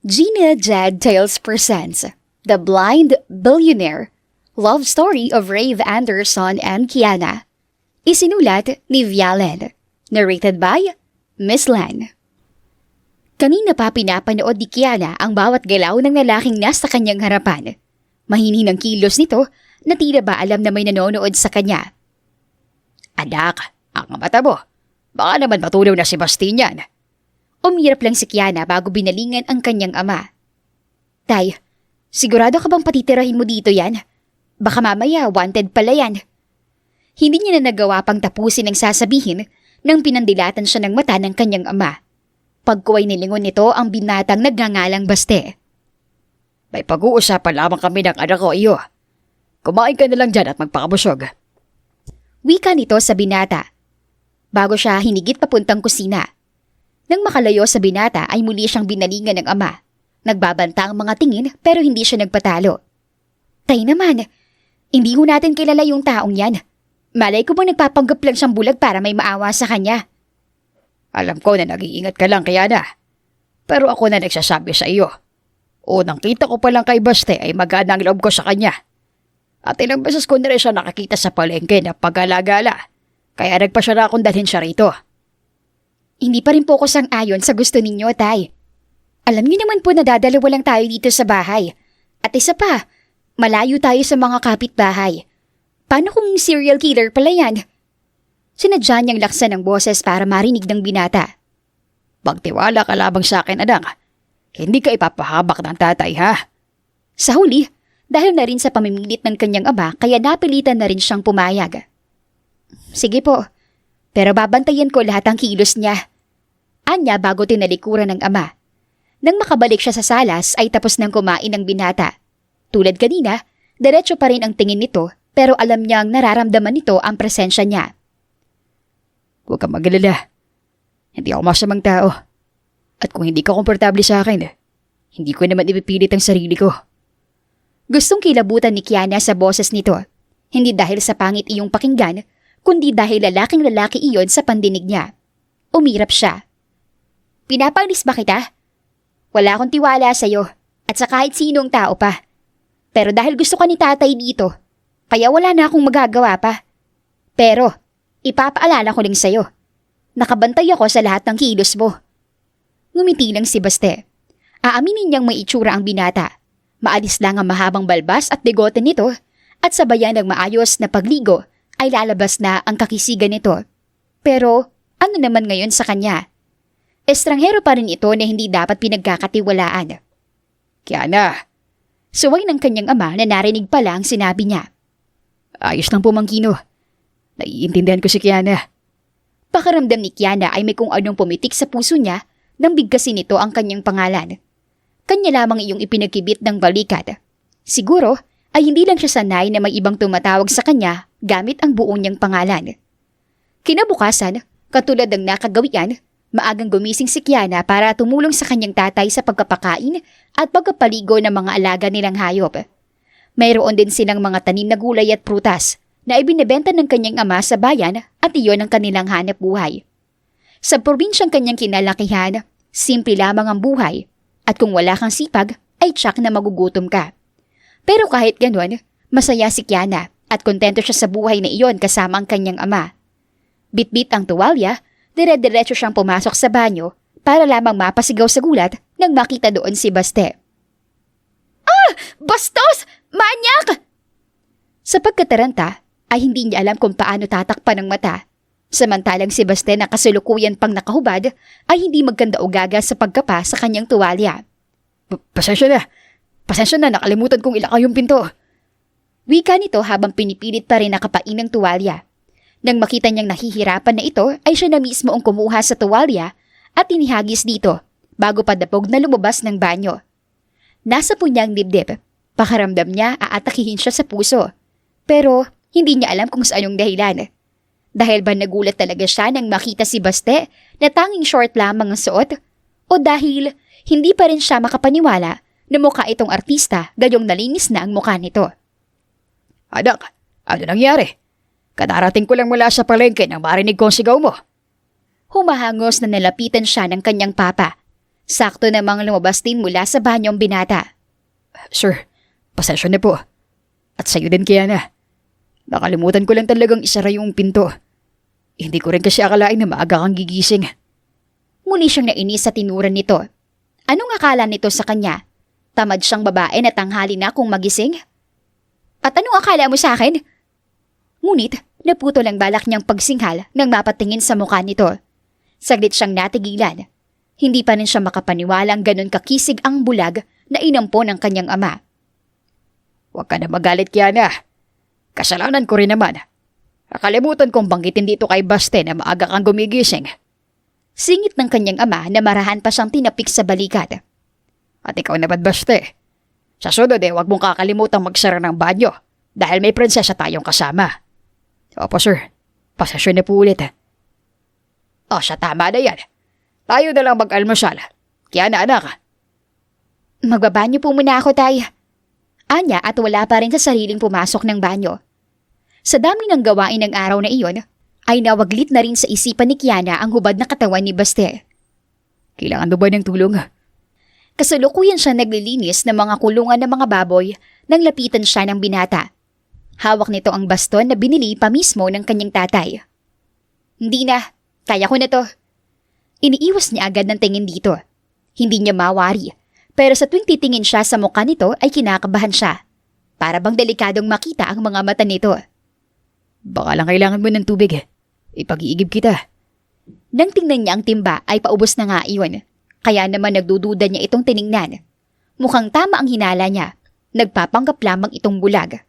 Gina Jad Tales presents The Blind Billionaire, Love Story of Rave Anderson and Kiana. Isinulat ni Vialen. Narrated by Miss Lan. Kanina pa pinapanood ni Kiana ang bawat galaw ng lalaking nasa kanyang harapan. Mahini ng kilos nito na tila ba alam na may nanonood sa kanya. Anak, ang mata mo. Baka naman matunaw na si Bastin yan. Umirap lang si Kiana bago binalingan ang kanyang ama. Tay, sigurado ka bang patitirahin mo dito yan? Baka mamaya wanted pala yan. Hindi niya na nagawa pang tapusin ang sasabihin nang pinandilatan siya ng mata ng kanyang ama. Pagkuway nilingon nito ang binatang nagngangalang Baste. May pag-uusapan lamang kami ng anak ko iyo. Kumain ka na lang dyan at magpakabusog. Wika nito sa binata. Bago siya hinigit papuntang kusina. Nang makalayo sa binata ay muli siyang binalingan ng ama. Nagbabanta ang mga tingin pero hindi siya nagpatalo. Tay naman, hindi ho natin kilala yung taong yan. Malay ko bang nagpapanggap lang siyang bulag para may maawa sa kanya. Alam ko na nag-iingat ka lang, Kiana. Pero ako na nagsasabi sa iyo. Unang kita ko pa lang kay Baste ay magana ang loob ko sa kanya. At ilang beses ko na rin siya nakakita sa palengke na pag-alagala. Kaya nagpa siya na akong dalhin siya rito. Hindi pa rin po ko sang-ayon sa gusto ninyo, Tay. Alam niyo naman po na dadalawa lang tayo dito sa bahay. At isa pa, malayo tayo sa mga kapitbahay. Paano kung serial killer pala yan? Sinadya niyang laksan ng boses para marinig ng binata. Magtiwala ka labang sa akin, anak. Hindi ka ipapahabak ng tatay, ha? Sa huli, dahil na rin sa pamimilit ng kanyang ama, kaya napilitan na rin siyang pumayag. Sige po, pero babantayan ko lahat ng kilos niya. Anya bago tinalikuran ng ama. Nang makabalik siya sa salas ay tapos nang kumain ng binata. Tulad kanina, diretso pa rin ang tingin nito pero alam niyang nararamdaman nito ang presensya niya. Huwag kang mag-alala. Hindi ako masamang tao. At kung hindi ka komportable sa akin, hindi ko naman ipipilit ang sarili ko. Gustong kilabutan ni Kiana sa boses nito. Hindi dahil sa pangit iyong pakinggan, kundi dahil lalaking-lalaki iyon sa pandinig niya. Umirap siya. Pinapanglis ba kita? Wala akong tiwala sa'yo at sa kahit sinong tao pa. Pero dahil gusto ka ni tatay dito, kaya wala na akong magagawa pa. Pero, ipapaalala ko lang sa'yo. Nakabantay ako sa lahat ng kilos mo. Ngumiti lang si Baste. Aaminin niyang may itsura ang binata. Maalis lang ang mahabang balbas at bigote nito at sabayan ng maayos na pagligo ay lalabas na ang kakisigan nito. Pero ano naman ngayon sa kanya? Estranghero pa rin ito na hindi dapat pinagkakatiwalaan. Kiana! Suway ng kanyang ama na narinig pa lang sinabi niya. Ayos lang po, Mang Kino. Naiintindihan ko si Kiana. Pakiramdam ni Kiana ay may kung anong pumitik sa puso niya nang bigkasin nito ang kanyang pangalan. Kanya lamang iyong ipinagkibit ng balikat. Siguro ay hindi lang siya sanay na may ibang tumatawag sa kanya gamit ang buo niyang pangalan. Kinabukasan, katulad ng nakagawian, maagang gumising si Kiana para tumulong sa kanyang tatay sa pagpapakain at pagpapaligo ng mga alaga nilang hayop. Mayroon din silang mga tanim na gulay at prutas na ibinebenta ng kanyang ama sa bayan at iyon ang kanilang hanap buhay. Sa probinsyang kanyang kinalakihan, simple lamang ang buhay at kung wala kang sipag ay tiyak na magugutom ka. Pero kahit ganoon, masaya si Kiana at kontento siya sa buhay na iyon kasama ang kanyang ama. Bitbit ang tuwalya, dire-diretso siyang pumasok sa banyo para lamang mapasigaw sa gulat nang makita doon si Baste. Ah! Bastos! Manyak! Sa pagkataranta ay hindi niya alam kung paano tatakpan ng mata. Samantalang si Baste na kasalukuyan pang nakahubad ay hindi magkanda o gaga sa pagkapa sa kanyang tuwalya. Pasensya na, nakalimutan kong ilakaw yung pinto. Wika nito habang pinipilit pa rin nakapain ng tuwalya. Nang makita niyang nahihirapan na ito ay siya na mismo ang kumuha sa tuwalya at inihagis dito bago padapog na lumabas ng banyo. Nasa punyang dibdib, pakaramdam niya aatakihin siya sa puso. Pero hindi niya alam kung saan yung dahilan. Dahil ba nagulat talaga siya nang makita si Baste na tanging short lamang ang suot? O dahil hindi pa rin siya makapaniwala na mukha itong artista gayong nalinis na ang mukha nito? Anak, ano nangyari? Kadarating ko lang mula sa palengke nang marinig ko ang sigaw mo. Humahangos na nalapitan siya ng kanyang papa. Sakto namang lumabas din mula sa banyo ang binata. Sir, pasensya na po. At sa'yo din, Kiana. Nakalimutan ko lang talagang isara yung pinto. Hindi ko rin kasi akalain na maaga kang gigising. Muli siyang nainis sa tinuran nito. Anong akala nito sa kanya? Tamad siyang babae na tanghali na kung magising? At anong akala mo sa akin? Ngunit, naputol ang balak niyang pagsinghal nang mapatingin sa mukha nito. Saglit siyang natigilan. Hindi pa rin siya makapaniwalang ganun kakisig ang bulag na inampo ng kanyang ama. Huwag ka na magalit, Kiana. Kasalanan ko rin naman. Nakalimutan kong banggitin dito kay Baste na maaga kang gumigising. Singit ng kanyang ama na marahan pa siyang tinapik sa balikat. At ikaw naman, Baste. Sa sunod huwag mong kakalimutang magsara ng banyo dahil may prinsesa tayong kasama. Opo, sir. Pasensya na po ulit. O, siya tama na yan. Tayo na lang mag-almusal. Kiana, anak. Magbabanyo po muna ako, tay. Anya at wala pa rin sa sariling pumasok ng banyo. Sa dami ng gawain ng araw na iyon, ay nawaglit na rin sa isipan ni Kiana ang hubad na katawan ni Baste. Kailangan mo ba ng tulong? Kasalukuyan siya naglilinis ng mga kulungan ng mga baboy nang lapitan siya ng binata. Hawak nito ang baston na binili pa mismo ng kanyang tatay. Hindi na, kaya ko na to. Iniiwas niya agad ng tingin dito. Hindi niya mawari, pero sa tuwing titingin siya sa mukha nito ay kinakabahan siya. Para bang delikadong makita ang mga mata nito. Baka lang kailangan mo ng tubig. Ipag-iigib kita. Nang tingnan niya ang timba ay paubos na nga iyon. Kaya naman nagdududa niya itong tiningnan. Mukhang tama ang hinala niya. Nagpapanggap lamang itong bulag.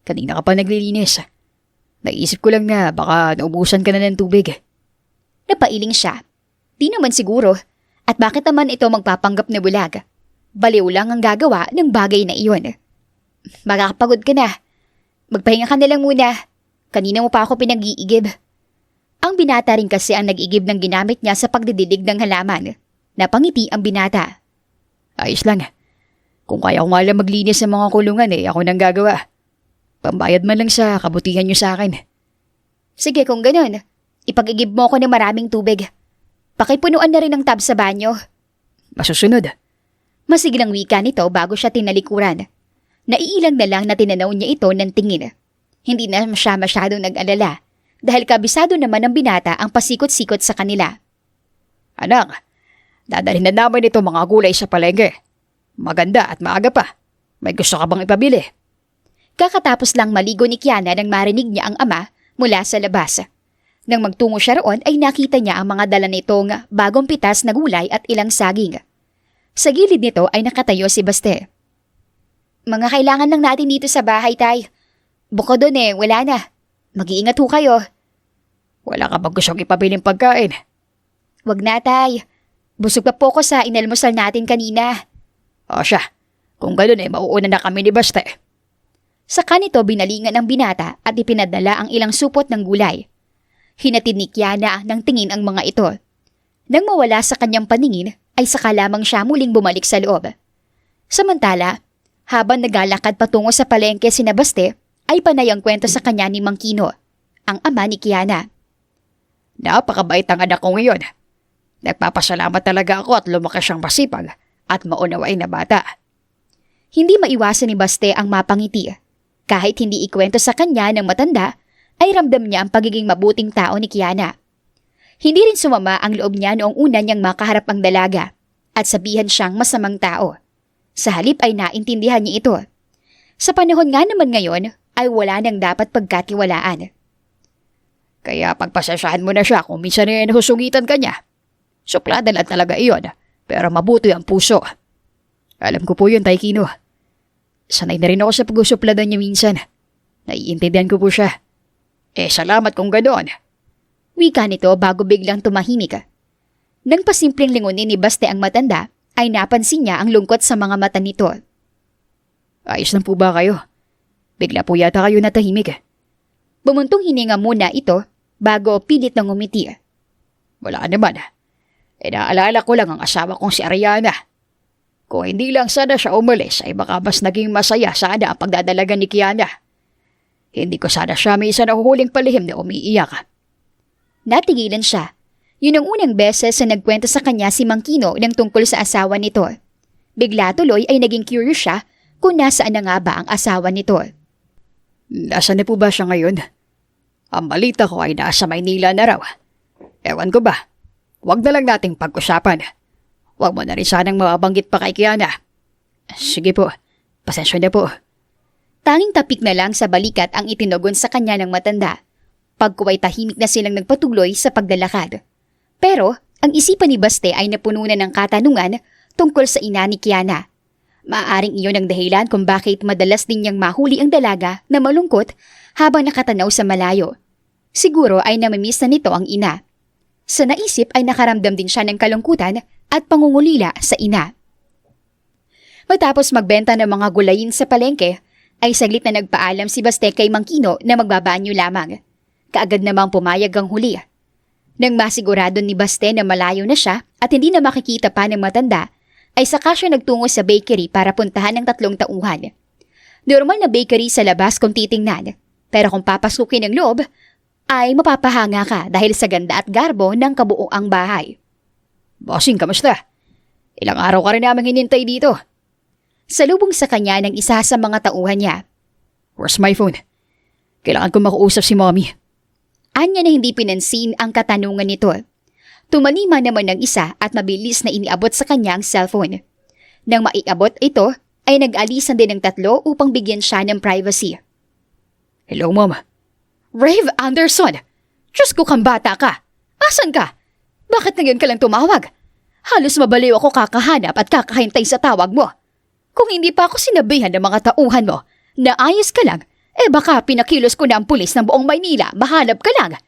Kanina ka pa naglilinis. Naisip ko lang na baka naubusan ka na ng tubig. Napailing siya. Di naman siguro. At bakit naman ito magpapanggap na bulag? Baliw lang ang gagawa ng bagay na iyon. Makakapagod ka na. Magpahinga ka na lang muna. Kanina mo pa ako pinag-iigib. Ang binata rin kasi ang nag-igib ng ginamit niya sa pagdidilig ng halaman. Napangiti ang binata. Ayos lang. Kung kaya ko nga lang maglinis sa mga kulungan ako nang gagawa. Pambayad man lang sa kabutihan niyo sa akin. Sige kung ganun. Ipag-igib mo ko ng maraming tubig. Pakipunuan na rin ang tub sa banyo. Masusunod. Masiglang wika nito bago siya tinalikuran. Naiilang na lang na tinanaw niya ito ng tingin. Hindi na siya masyadong nag-alala dahil kabisado naman ng binata ang pasikot-sikot sa kanila. Anak, dadalhin na namin ito mga gulay sa palengke. Maganda at maaga pa. May gusto ka bang ipabili? Kakatapos lang maligo ni Kiana nang marinig niya ang ama mula sa labas. Nang magtungo siya roon ay nakita niya ang mga dala nitong bagong pitas na gulay at ilang saging. Sa gilid nito ay nakatayo si Baste. Mga kailangan lang natin dito sa bahay, tay. Bukod doon wala na. Mag-iingat ho kayo. Wala ka bang gustong ipabiling pagkain? Wag na, tay. Busog pa po ko sa inalmusal natin kanina. O siya, kung gano'n mauuna na kami ni Baste. Sa kanito binalingan ang binata at ipinadala ang ilang supot ng gulay. Hinatid ni Kiana ng tingin ang mga ito. Nang mawala sa kanyang paningin ay saka lamang siya muling bumalik sa loob. Samantala, habang naglalakad patungo sa palengke si Baste, ay panay ang kwento sa kanya ni Mang Kino, ang ama ni Kiana. Napakabait ang anak ko ngayon. Nagpapasalamat talaga ako at lumaki siyang masipag at maunawain na bata. Hindi maiwasan ni Baste ang mapangiti. Kahit hindi ikwento sa kanya ng matanda, ay ramdam niya ang pagiging mabuting tao ni Kiana. Hindi rin sumama ang loob niya noong una niyang makaharap ang dalaga at sabihan siyang masamang tao. Sa halip ay naintindihan niya ito. Sa panahon nga naman ngayon ay wala nang dapat pagkatiwalaan. Kaya pagpasensyahan mo na siya kung minsan husugitan ka niya. Suplada lang talaga iyon, pero mabuti ang puso. Alam ko po yun, Tay Kino. Sanay na rin ako sa pag-usupladan niya minsan. Naiintindihan ko po siya. Salamat kung ganoon. Wika nito bago biglang tumahimik. Nang pasimpleng lingunin ni Baste ang matanda, ay napansin niya ang lungkot sa mga mata nito. Ayos lang po ba kayo? Bigla po yata kayo natahimik. Bumuntong hininga muna ito bago pilit na ngumiti. Wala naman. Naalala ko lang ang asawa kong si Ariana. Kung hindi lang sana siya umalis ay baka mas naging masaya sana ang pagdadalaga ni Kiana. Hindi ko sana siya may isa nahuhuling palihim na umiiyak. Natigilan siya. Yun ang unang beses na nagkwento sa kanya si Mang Kino ng tungkol sa asawa nito. Bigla tuloy ay naging curious siya kung nasaan na nga ba ang asawa nito. Nasaan na po ba siya ngayon? Ang balita ko ay nasa Maynila na raw. Ewan ko ba? Huwag na lang nating pag-usapan. Huwag mo na rin sanang mababanggit pa kay Kiana. Sige po, pasensya na po. Tanging tapik na lang sa balikat ang itinugon sa kanya ng matanda. Pagkuway tahimik na silang nagpatuloy sa paglalakad. Pero ang isipan ni Baste ay napuno na ng katanungan tungkol sa ina ni Kiana. Maaaring iyon ang dahilan kung bakit madalas din niyang mahuli ang dalaga na malungkot habang nakatanaw sa malayo. Siguro ay namimiss na nito ang ina. Sa naisip ay nakaramdam din siya ng kalungkutan at pangungulila sa ina. Matapos magbenta ng mga gulayin sa palengke, ay saglit na nagpaalam si Baste kay Mang Kino na magbabanyo lamang. Kaagad namang pumayag ang huli. Nang masigurado ni Baste na malayo na siya at hindi na makikita pa ng matanda, ay saka siya nagtungo sa bakery para puntahan ng 3 tauhan. Normal na bakery sa labas kung titingnan, pero kung papasukin ang loob, ay mapapahanga ka dahil sa ganda at garbo ng kabuoang bahay. Bossing, kamusta? Ilang araw ka rin namin hinintay dito. Salubong sa kanya ng isa sa mga tauhan niya. Where's my phone? Kailangan ko makausap si mommy. Anya na hindi pinansin ang katanungan nito. Tumalima naman ng isa at mabilis na iniabot sa kanya ang cellphone. Nang maiabot ito, ay nag-alisan din ng 3 upang bigyan siya ng privacy. Hello, Mom. Rave Anderson! Diyos ko kang bata ka! Asan ka? Bakit ngayon ka lang tumawag? Halos mabaliw ako kakahanap at kakahintay sa tawag mo. Kung hindi pa ako sinabihan ng mga tauhan mo na ayos ka lang, baka pinakilos ko na ang pulis ng buong Maynila, mahanap ka lang.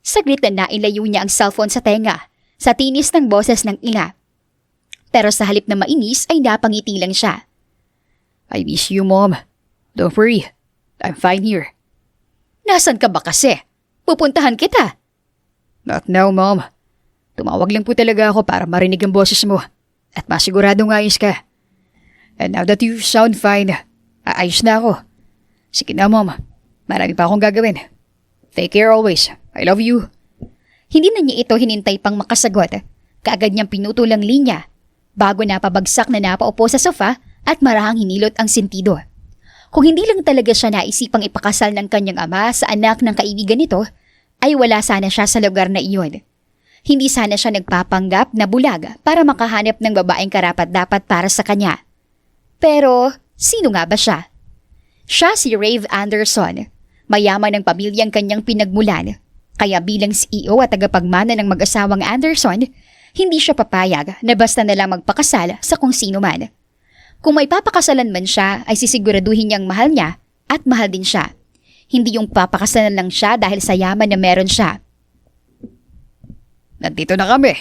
Saglit na nailayo niya ang cellphone sa tenga, sa tinis ng boses ng ina. Pero sa halip na mainis ay napangiti lang siya. I miss you, Mom. Don't worry. I'm fine here. Nasaan ka ba kasi? Pupuntahan kita. Not now, Mom. Tumawag lang po talaga ako para marinig ang boses mo at masiguradong ayos ka. And now that you sound fine, aayos na ako. Sige na, Mom. Marami pa akong gagawin. Take care always. I love you. Hindi na niya ito hinintay pang makasagot. Kaagad niyang pinutol ang linya. Bago napabagsak na napaupo sa sofa at marahang hinilot ang sentido. Kung hindi lang talaga siya naisipang ipakasal ng kanyang ama sa anak ng kaibigan nito, ay wala sana siya sa lugar na iyon. Hindi sana siya nagpapanggap na bulag para makahanap ng babaeng karapat-dapat para sa kanya. Pero, sino nga ba siya? Siya si Rave Anderson, mayaman ng pamilyang kanyang pinagmulan. Kaya bilang CEO at tagapagmana ng mag-asawang Anderson, hindi siya papayag na basta na lang magpakasal sa kung sino man. Kung may papakasalan man siya, ay sisiguraduhin niyang mahal niya at mahal din siya. Hindi yung papakasalan lang siya dahil sa yaman na meron siya. Nandito na kami.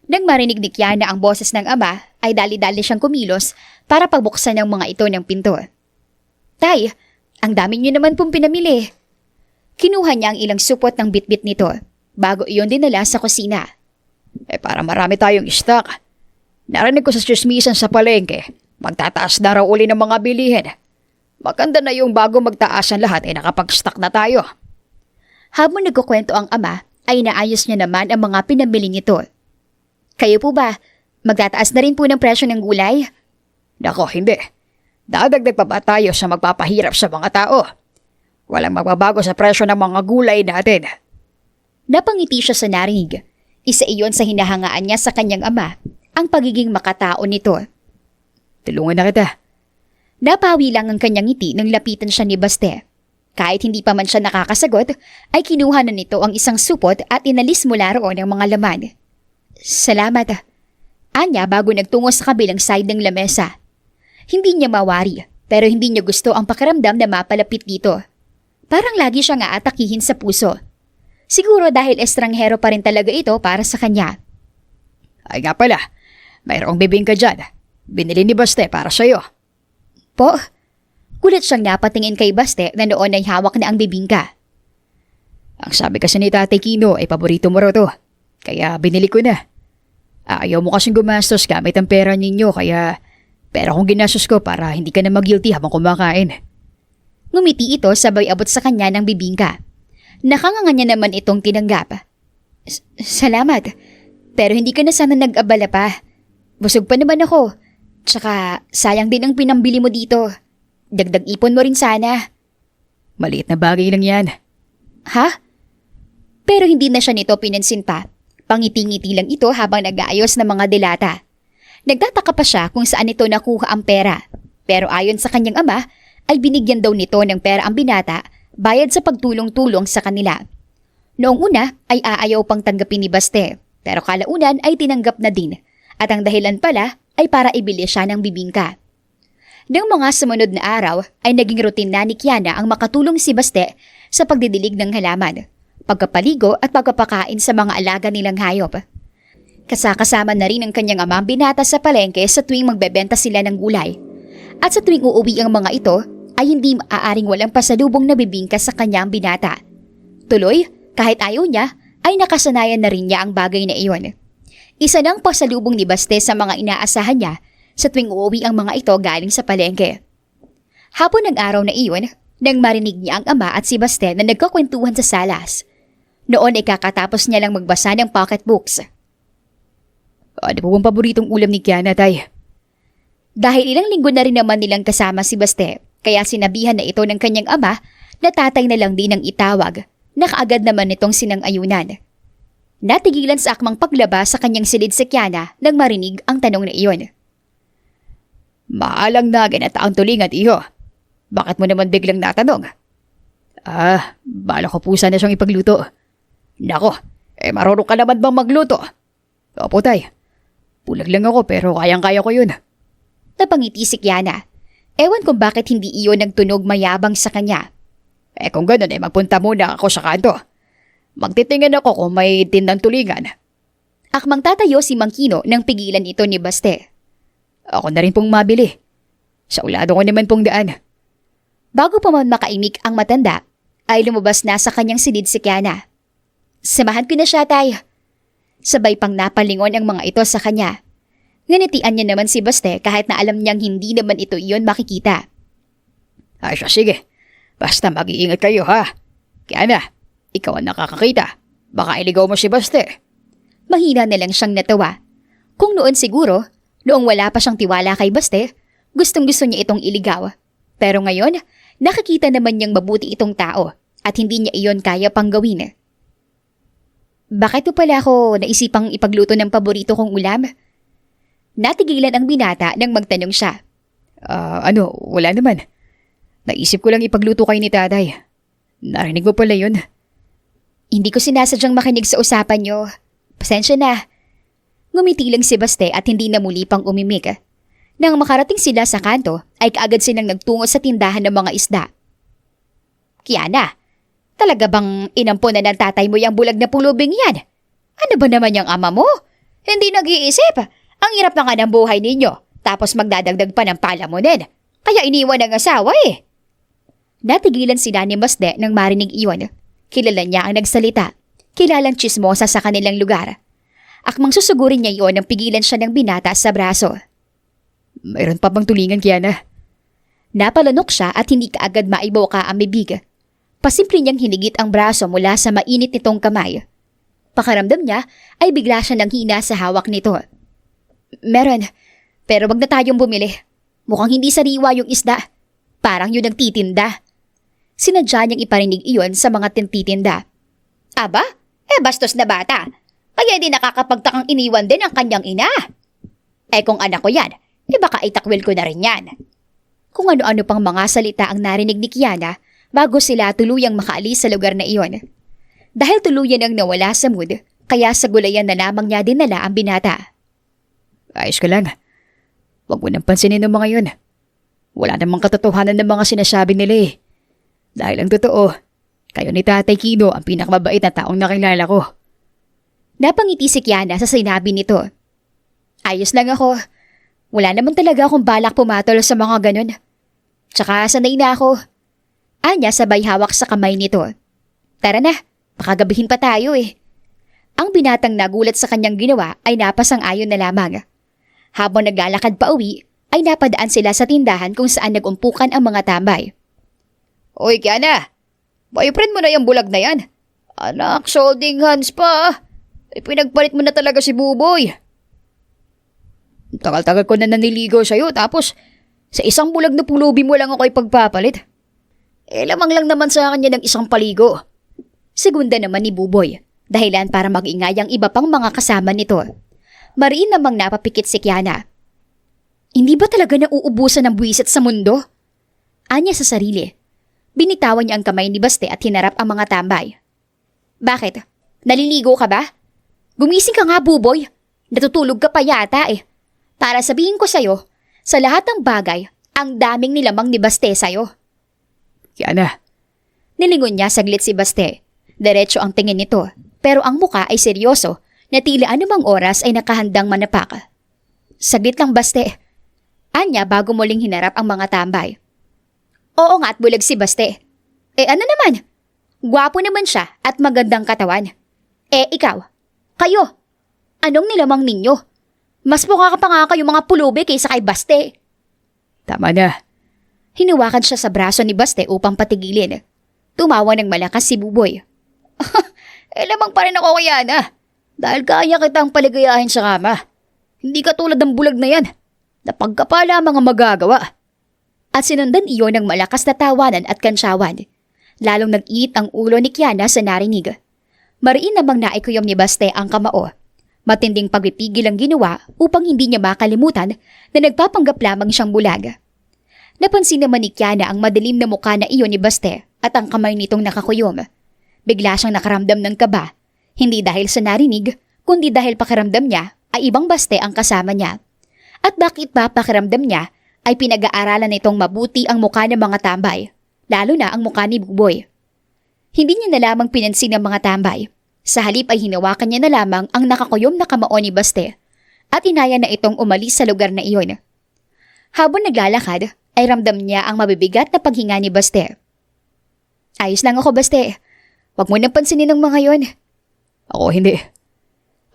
Nang marinig ni Kiana ang boses ng ama, ay dali-dali siyang kumilos para pagbuksan ng mga ito ng pinto. Tay, ang dami niyo naman pong pinamili. Kinuha niya ang ilang supot ng bitbit nito, bago iyon dinala sa kusina. Para marami tayong stock. Narinig ko sa chismisan sa palengke, magtataas na raw uli ng mga bilihin. Maganda na yung bago magtaasan lahat nakapag-stock na tayo. Habang nagkukwento ang ama, ay naayos niya naman ang mga pinamili nito. Kayo po ba, magtataas na rin po ng presyo ng gulay? Nako, hindi. Dadagdag pa ba tayo sa magpapahirap sa mga tao? Walang magbabago sa presyo ng mga gulay natin. Napangiti siya sa narinig. Isa iyon sa hinahangaan niya sa kanyang ama, ang pagiging makatao nito. Tulungan na kita. Napawi lang ang kanyang ngiti nang lapitan siya ni Baste. Kahit hindi pa man siya nakakasagot, ay kinuha na nito ang isang supot at inalis mula roon ang mga laman. Salamat. Anya bago nagtungo sa kabilang side ng lamesa. Hindi niya mawari, pero hindi niya gusto ang pakiramdam na mapalapit dito. Parang lagi siyang aatakihin sa puso. Siguro dahil estranghero pa rin talaga ito para sa kanya. Ay nga pala, mayroong bibingka dyan. Binili ni Baste para sa'yo. Po? Gulat siyang napatingin kay Baste na noon ay hawak na ang bibingka. Ang sabi kasi ni Tatay Kino ay paborito mo raw to. Kaya binili ko na. Ayaw mo kasing gumastos gamit ang pera ninyo kaya pera kong ginastos ko para hindi ka na mag-guilty habang kumakain. Ngumiti ito sabay abot sa kanya ng bibingka. Nakanganga niya naman itong tinanggap. Salamat. Pero hindi ka na sana nag-abala pa. Busog pa naman ako. Tsaka sayang din ang pinambili mo dito. Dagdag ipon mo rin sana. Maliit na bagay lang yan. Ha? Pero hindi na siya nito pinansin pa. Pangiti-ngiti lang ito habang nag-aayos ng mga delata. Nagtataka pa siya kung saan ito nakuha ang pera. Pero ayon sa kanyang ama, ay binigyan daw nito ng pera ang binata bayad sa pagtulong-tulong sa kanila. Noong una ay aayaw pang tanggapin ni Baste, pero kalaunan ay tinanggap na din. At ang dahilan pala ay para ibili siya ng bibingka. Nang mga sumunod na araw ay naging routine na ni Kiana ang makatulong si Baste sa pagdidilig ng halaman, pagkapaligo at pagpapakain sa mga alaga nilang hayop. Kasakasama na rin ang kanyang ama ang binata sa palengke sa tuwing magbebenta sila ng gulay. At sa tuwing uuwi ang mga ito ay hindi maaaring walang pasalubong na bibingka sa kanyang binata. Tuloy, kahit ayaw niya, ay nakasanayan na rin niya ang bagay na iyon. Isa ng pasalubong ni Baste sa mga inaasahan niya sa tuwing uuwi ang mga ito galing sa palengke. Hapon ng araw na iyon, nang marinig niya ang ama at si Baste na nagkakwentuhan sa salas. Noon ay kakatapos niya lang magbasa ng pocketbooks. Ano po bang paboritong ulam ni Kiana, tay? Dahil ilang linggo na rin naman nilang kasama si Baste, kaya sinabihan na ito ng kanyang ama na tatay na lang din ang itawag, na kaagad naman itong sinang-ayunan. Natigilan sa akmang paglaba sa kanyang silid si Kiana nang marinig ang tanong na iyon. Maalang na ginataang tulingan, iho. Bakit mo naman biglang natanong? Bala ko po sana siyang ipagluto. Nako, marunong ka naman bang magluto? Opo, tay. Pulag lang ako pero kayang-kaya ko yun. Napangiti si Kiana. Ewan kung bakit hindi iyon nagtunog mayabang sa kanya. Kung ganun, magpunta muna ako sa kanto. Magtitingin ako kung may tindang tulingan. Akmang tatayo si Mangkino nang pigilan ito ni Baste. Ako na rin pong mabili. Sa ulado ko naman pong daan. Bago pa man makaimik ang matanda, ay lumabas na sa kanyang silid si Kiana. Samahan ko na siya, tay. Sabay pang napalingon ang mga ito sa kanya. Nganitian niya naman si Baste kahit na alam niyang hindi naman ito iyon makikita. Ay siya, sige. Basta mag-iingat kayo, ha? Kiana, ikaw ang nakakakita. Baka iligaw mo si Baste. Mahina na lang siyang natawa. Kung noon siguro, noong wala pa siyang tiwala kay Baste, gustong-gusto niya itong iligaw. Pero ngayon, nakikita naman niyang mabuti itong tao at hindi niya iyon kaya pang gawin. Bakit po pala ako naisipang ipagluto ng paborito kong ulam? Natigilan ang binata nang magtanong siya. Wala naman. Naisip ko lang ipagluto kayo ni tatay. Narinig mo pala yun. Hindi ko sinasadyang makinig sa usapan niyo. Pasensya na. Ngumiti lang si Baste at hindi na muli pang umimik. Nang makarating sila sa kanto, ay kaagad silang nagtungo sa tindahan ng mga isda. Kiana, talaga bang inampunan ng tatay mo yung bulag na pulubing yan? Ano ba naman yung ama mo? Hindi nag-iisip. Ang hirap na nga ng buhay ninyo, tapos magdadagdag pa ng palamunin. Kaya iniwan ng asawa eh. Natigilan sila ni Baste nang marinig iyon. Kilala niya ang nagsalita. Kilalang tsismosa sa kanilang lugar. Akmang susugurin niya iyon nang pigilan siya ng binata sa braso. Mayroon pa bang tulingan, Kiana? Napalunok siya at hindi kaagad maiboka ang bibig. Pasimple niyang hinigit ang braso mula sa mainit nitong kamay. Pakaramdam niya ay bigla siya nang hina sa hawak nito. Meron, pero wag na tayong bumili. Mukhang hindi sariwa yung isda. Parang yun ang titinda. Sinadya niyang iparinig iyon sa mga tintitinda. Aba, bastos na bata. Kaya hindi nakakapagtakang iniwan din ang kanyang ina. Kung anak ko yan, baka itakwil ko na rin yan. Kung ano-ano pang mga salita ang narinig ni Kiana bago sila tuluyang makaalis sa lugar na iyon. Dahil tuluyan ang nawala sa mood, kaya sa gulayan na lamang niya dinala ang binata. Ayos ka lang. Huwag mo nang pansinin ng mga yun. Wala namang katotohanan ng mga sinasabi nila eh. Dahil ang totoo, kayo ni Tatay Kino ang pinakamabait na taong nakilala ko. Napangiti si Kiana sa sinabi nito. Ayos lang ako. Wala naman talaga akong balak pumatol sa mga ganun. Tsaka sanay na ako. Anya sabay hawak sa kamay nito. Tara na, makagabihin pa tayo eh. Ang binatang nagulat sa kanyang ginawa ay napasang-ayon na lamang. Habang naglalakad pa uwi, ay napadaan sila sa tindahan kung saan nagumpukan ang mga tambay. Oy, Kiana! Boyfriend mo na yung bulag na yan. Anak, holding hands pa. pinagpalit mo na talaga si Buboy. Tagal-tagal ko na naniligaw sa'yo tapos sa isang bulag na pulubi mo lang ako ipagpapalit. Lamang lang naman sa kanya ng isang paligo. Segunda naman ni Buboy, dahilan para mag-ingay ang iba pang mga kasama nito. Mariin namang napapikit si Kiana. Hindi ba talaga nauubusan ng buwisit sa mundo? Anya sa sarili. Binitawan niya ang kamay ni Baste at hinarap ang mga tambay. Bakit? Naliligo ka ba? Gumising ka nga, Buboy. Natutulog ka pa yata eh. Para sabihin ko sa'yo, sa lahat ng bagay, ang daming nilamang ni Baste sa'yo. Kiana. Nilingon niya saglit si Baste. Diretso ang tingin nito, pero ang muka ay seryoso na tila anumang oras ay nakahandang manapak. Saglit lang, Baste. Anya bago muling hinarap ang mga tambay. Oo nga at bulag si Baste. Ano naman? Gwapo naman siya at magandang katawan. Ikaw, kayo, anong nilamang ninyo? Mas mukha ka pa nga kayo mga pulubi kaysa kay Baste. Tama na. Hinawakan siya sa braso ni Baste upang patigilin. Tumawa ng malakas si Buboy. Lamang pa rin ako kaya na. Dahil kaya kitang paligayahin sa kama. Hindi ka tulad ng bulag na yan. Napagkapala mga magagawa. At sinundan iyon ng malakas na tawanan at kansyawan. Lalong nag-iit ang ulo ni Kiana sa narinig. Mariin namang naikuyom ni Baste ang kamao. Matinding pagpipigil ang ginawa upang hindi niya makalimutan na nagpapanggap lamang siyang bulag. Napansin naman ni Kiana ang madilim na mukha na iyon ni Baste at ang kamay nitong nakakuyom. Bigla siyang nakaramdam ng kaba, hindi dahil sa narinig, kundi dahil pakiramdam niya ay ibang Baste ang kasama niya. At bakit ba pakiramdam niya ay pinag-aaralan nitong mabuti ang mukha ng mga tambay, lalo na ang mukha ni Buboy. Hindi niya na lamang pinansin ang mga tambay. Sa halip ay hinawakan niya na lamang ang nakakuyom na kamao ni Baste at inaya na itong umalis sa lugar na iyon. Habang naglalakad, ay ramdam niya ang mabibigat na paghinga ni Baste. Ayos lang ako, Baste. Huwag mo nang pansinin ng mga yon. Ako hindi.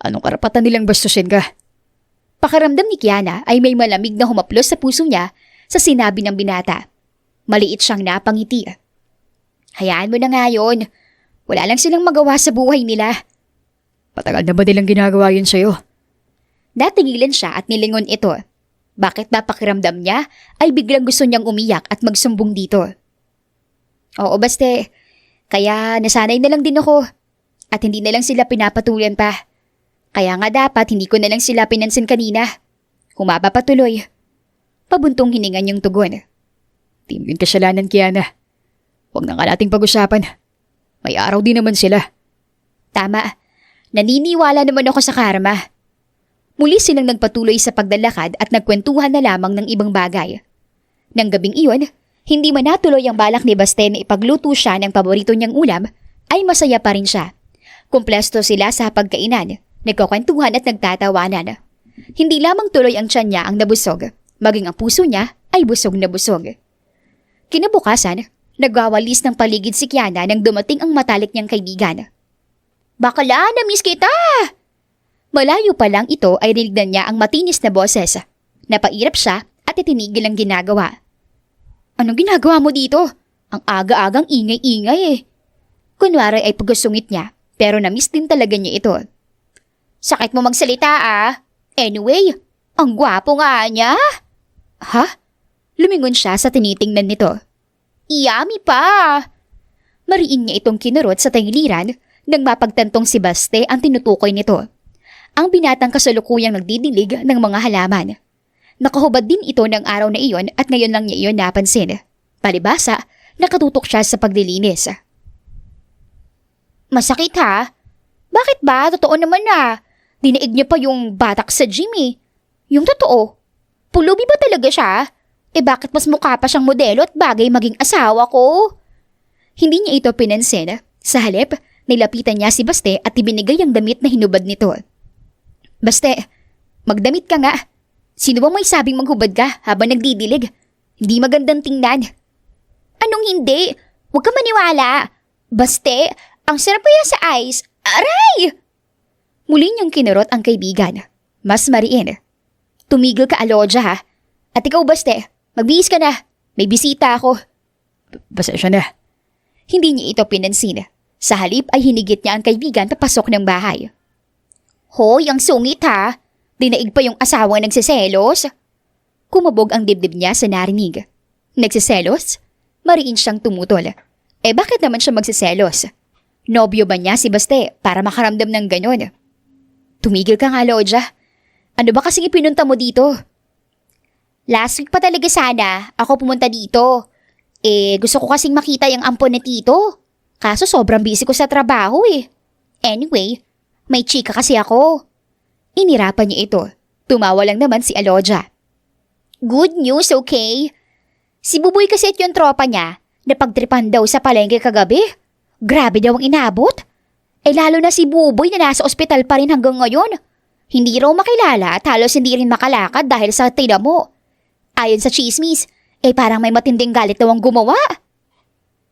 Anong karapatan nilang bastusin ka? Pakiramdam ni Kiana ay may malamig na humaplos sa puso niya sa sinabi ng binata. Maliit siyang napangiti. Hayaan mo na nga yun. Wala lang silang magawa sa buhay nila. Patagal na ba nilang ginagawa yun sa'yo? Natigilan siya at nilingon ito. Bakit ba pakiramdam niya ay biglang gusto niyang umiyak at magsumbong dito? Oo, Baste. Kaya nasanay na lang din ako. At hindi na lang sila pinapatulan pa. Kaya nga dapat hindi ko na lang sila pinansin kanina. Humaba pa tuloy. Pabuntong hininga niyang tugon. Di mo yung kasalanan, Kiana. Huwag na nga nating pag-usapan. May araw din naman sila. Tama. Naniniwala naman ako sa karma. Muli silang nagpatuloy sa paglalakad at nagkwentuhan na lamang ng ibang bagay. Nang gabing iyon, hindi man natuloy ang balak ni Baste na ipagluto siya ng paborito niyang ulam, ay masaya pa rin siya. Kumplesto sila sa pagkainan, nagkakwentuhan at nagtatawanan. Hindi lamang tuloy ang tiyan niya ang nabusog, maging ang puso niya ay busog na busog. Kinabukasan, nagwawalis ng paligid si Kiana nang dumating ang matalik niyang kaibigan. Bakala, na-miss kita! Malayo pa lang ito ay rinignan niya ang matinis na boses. Napairap siya at itinigil ang ginagawa. Anong ginagawa mo dito? Ang aga-agang ingay-ingay eh. Kunwari ay pagkasungit niya, pero na-miss din talaga niya ito. Sakit mo magsalita ah. Anyway, ang gwapo nga niya. Ha? Lumingon siya sa tinitingnan nito. Yummy pa! Mariin niya itong kinurot sa tangiliran nang mapagtantong si Baste ang tinutukoy nito. Ang binatang kasalukuyang nagdidilig ng mga halaman. Nakahubad din ito ng araw na iyon at ngayon lang niya iyon napansin. Palibasa, nakatutok siya sa paglilinis. Masakit ha? Bakit ba? Totoo naman na. Dinaig niya pa yung batak sa Jimmy. Yung totoo. Pulubi ba talaga siya? Bakit mas mukha pa siyang modelo at bagay maging asawa ko? Hindi niya ito pinansin. Sa halip, nilapitan niya si Baste at ibinigay ang damit na hinubad nito. Baste, magdamit ka nga. Sino bang may sabing maghubad ka habang nagdidilig? Hindi magandang tingnan. Anong hindi? Huwag ka maniwala. Baste, ang sarap kaya sa ice. Aray! Muli niyang kinurot ang kaibigan. Mas mariin. Tumigil ka, Alodja ha. At ikaw, Baste, magbihis ka na. May bisita ako. Pasensya na. Hindi niya ito pinansin. Sa halip ay hinigit niya ang kaibigan papasok ng bahay. Hoy, ang sungit ha. Dinaig pa yung asawang nagsiselos. Kumabog ang dibdib niya sa narinig. Nagsiselos? Mariin siyang tumutol. Bakit naman siya magsiselos? Nobyo ba niya si Baste para makaramdam ng ganon? Tumigil ka nga, Lodja. Ano ba kasing ipinunta mo dito? Last week pa talaga sana ako pumunta dito. Gusto ko kasing makita yung ampon na tito. Kaso sobrang busy ko sa trabaho eh. Anyway, may chika kasi ako. Inirapan niya ito. Tumawa lang naman si Alodja. Good news, okay? Si Buboy kasi at yung tropa niya, napagtripan daw sa palengke kagabi. Grabe daw ang inabot. Lalo na si Buboy na nasa ospital pa rin hanggang ngayon. Hindi raw makilala at halos hindi rin makalakad dahil sa tinamo. Ayon sa chismis, parang may matinding galit daw ang gumawa.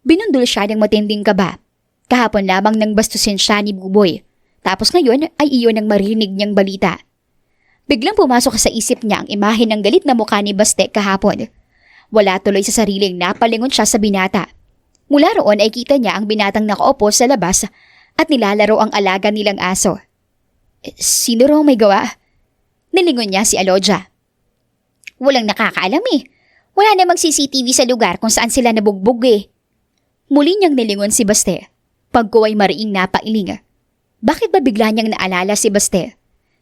Binundol siya ng matinding kaba. Kahapon lamang nang bastusin siya ni Buboy. Tapos ngayon ay iyon ang marinig niyang balita. Biglang pumasok sa isip niya ang imahe ng galit na mukha ni Baste kahapon. Wala tuloy sa sariling napalingon siya sa binata. Mula roon ay kita niya ang binatang nakaupo sa labas at nilalaro ang alaga nilang aso. Sino raw may gawa? Nilingon niya si Alodja. Walang nakakaalam eh. Wala namang CCTV sa lugar kung saan sila nabugbog eh. Muli niyang nilingon si Baste. Pagkuway mariing napailing. Bakit ba bigla niyang naalala si Baste?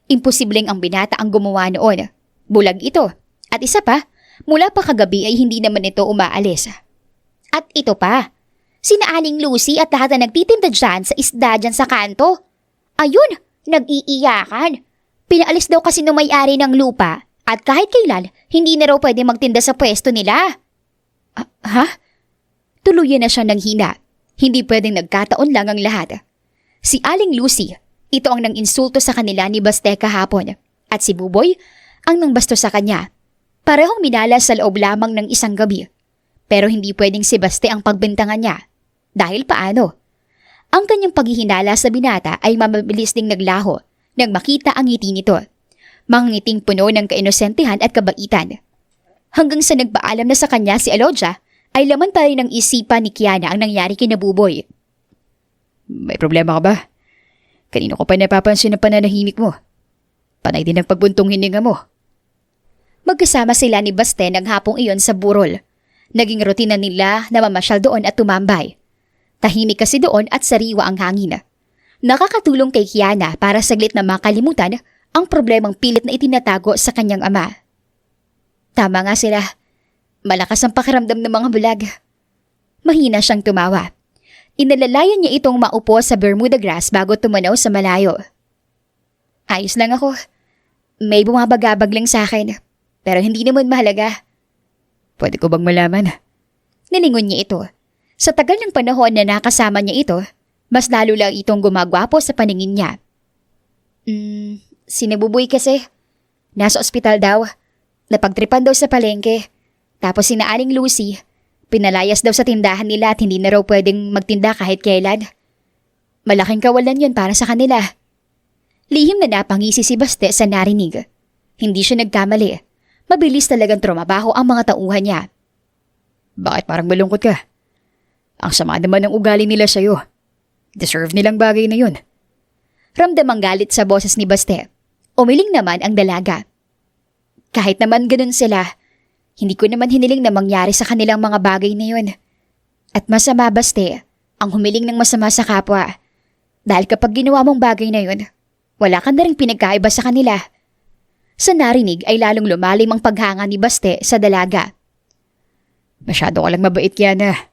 Imposibleng ang binata ang gumawa noon. Bulag ito. At isa pa, mula pa kagabi ay hindi naman ito umaalis. At ito pa, sina Aling Lucy at lahat na nagtitinda dyan sa isda dyan sa kanto. Ayun, nag-iiyakan. Pinaalis daw kasi ng may-ari ng lupa at kahit kailan, hindi na raw pwede magtinda sa pwesto nila. Ha? Tuluyan na siya ng hina. Hindi pwedeng nagkataon lang ang lahat. Si Aling Lucy, ito ang nang-insulto sa kanila ni Baste kahapon. At si Buboy, ang nangbasto sa kanya. Parehong minalas sa loob lamang ng isang gabi. Pero hindi pwedeng si Baste ang pagbintangan niya. Dahil paano? Ang kanyang paghihinala sa binata ay mabilis ding naglaho nang makita ang ngiti nito. Mga ngiting puno ng kainosentehan at kabaitan. Hanggang sa nagpaalam na sa kanya si Alodja, ay laman pa rin ng isipan ni Kiana ang nangyari kina Buboy. May problema ka ba? Kanino ko pa napapansin ang pananahimik mo? Panay din ang pagbuntong hininga mo. Magkasama sila ni Baste ng hapong iyon sa burol. Naging rutina nila na mamasyal doon at tumambay. Tahimik kasi doon at sariwa ang hangin. Nakakatulong kay Kiana para saglit na makalimutan ang problemang pilit na itinatago sa kanyang ama. Tama nga sila. Malakas ang pakiramdam ng mga bulag. Mahina siyang tumawa. Inalalayan niya itong maupo sa Bermuda grass bago tumanaw sa malayo. Ayos lang ako. May bumabagabag lang sa akin. Pero hindi naman mahalaga. Pwede ko bang malaman? Nilingon niya ito. Sa tagal ng panahon na nakasama niya ito, mas lalo lang itong gumagwapo sa paningin niya. Si Buboy kasi. Nasa ospital daw. Napagtripan daw sa palengke. Tapos sina Aling Lucy, pinalayas daw sa tindahan nila at hindi na raw pwedeng magtinda kahit kailan. Malaking kawalan yun para sa kanila. Lihim na napangisi si Baste sa narinig. Hindi siya nagkamali. Mabilis talagang trumabaho ang mga tauhan niya. Bakit parang malungkot ka? Ang sama naman ng ugali nila sa'yo. Deserve nilang bagay na yun. Ramdam ang galit sa boses ni Baste. Umiling naman ang dalaga. Kahit naman ganun sila, hindi ko naman hiniling na mangyari sa kanilang mga bagay na yun. At masama, Baste, ang humiling ng masama sa kapwa. Dahil kapag ginawa mong bagay na yun, wala ka na rin pinagkaiba sa kanila. Sa narinig ay lalong lumalim ang paghanga ni Baste sa dalaga. Masyado ka lang mabait, Kiana.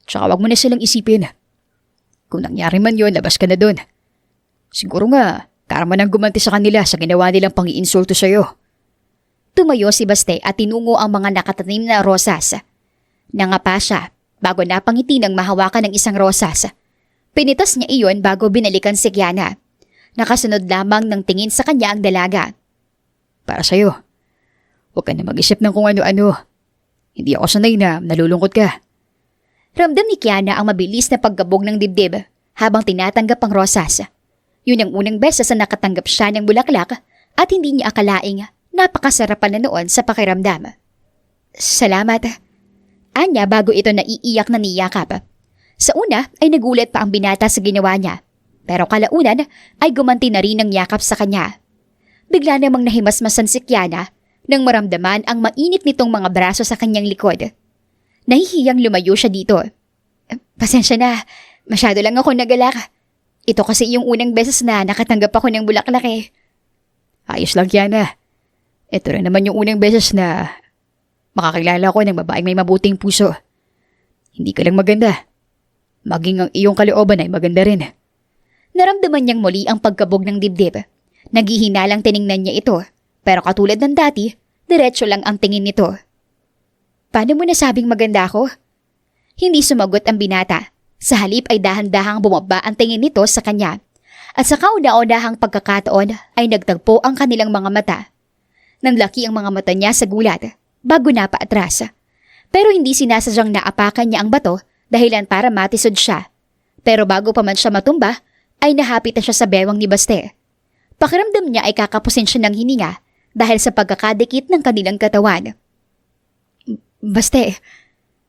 Tsaka wag mo na silang isipin. Kung nangyari man yun, labas ka na dun. Siguro nga, karma nang gumanti sa kanila sa ginawa nilang pang-iinsulto sa'yo. Tumayo si Baste at tinungo ang mga nakatanim na rosas. Nangapa siya bago napangiti ng mahawakan ng isang rosas. Pinitas niya iyon bago binalikan si Kiana. Nakasunod lamang ng tingin sa kanya ang dalaga. Para sa'yo. Huwag ka na mag-isip ng kung ano-ano. Hindi ako sanay na nalulungkot ka. Ramdam ni Kiana ang mabilis na paggabog ng dibdib habang tinatanggap ang rosas. Yun ang unang beses na nakatanggap siya ng bulaklak at hindi niya akalaing napakasarapan na noon sa pakiramdam. Salamat. Anya bago ito naiiyak na niyakap. Sa una ay nagulat pa ang binata sa ginawa niya. Pero kalaunan ay gumanti na rin ng yakap sa kanya. Bigla namang nahimasmasan si Kiana nang maramdaman ang mainit nitong mga braso sa kanyang likod. Nahihiyang lumayo siya dito. Pasensya na, masyado lang ako nagalak. Ito kasi yung unang beses na nakatanggap ako ng bulaklak eh. Ayos lang, Kiana. Ito rin naman yung unang beses na makakilala ko ng babaeng may mabuting puso. Hindi ka lang maganda. Maging ang iyong kalooban ay maganda rin. Naramdaman niyang muli ang pagkabog ng dibdib. Naghihinalang tiningnan niya ito, pero katulad ng dati, diretso lang ang tingin nito. Paano mo nasabing maganda ako? Hindi sumagot ang binata. Sa halip ay dahan-dahang bumaba ang tingin nito sa kanya. At sa kauna-unahang pagkakataon ay nagtagpo ang kanilang mga mata. Nanlaki ang mga mata niya sa gulat, bago na paatras. Pero hindi sinasadyang naapakan niya ang bato dahilan para matisod siya. Pero bago pa man siya matumba, ay nahapit na siya sa bewang ni Baste. Pakiramdam niya ay kakapusin siya ng hininga dahil sa pagkakadikit ng kanilang katawan. Baste,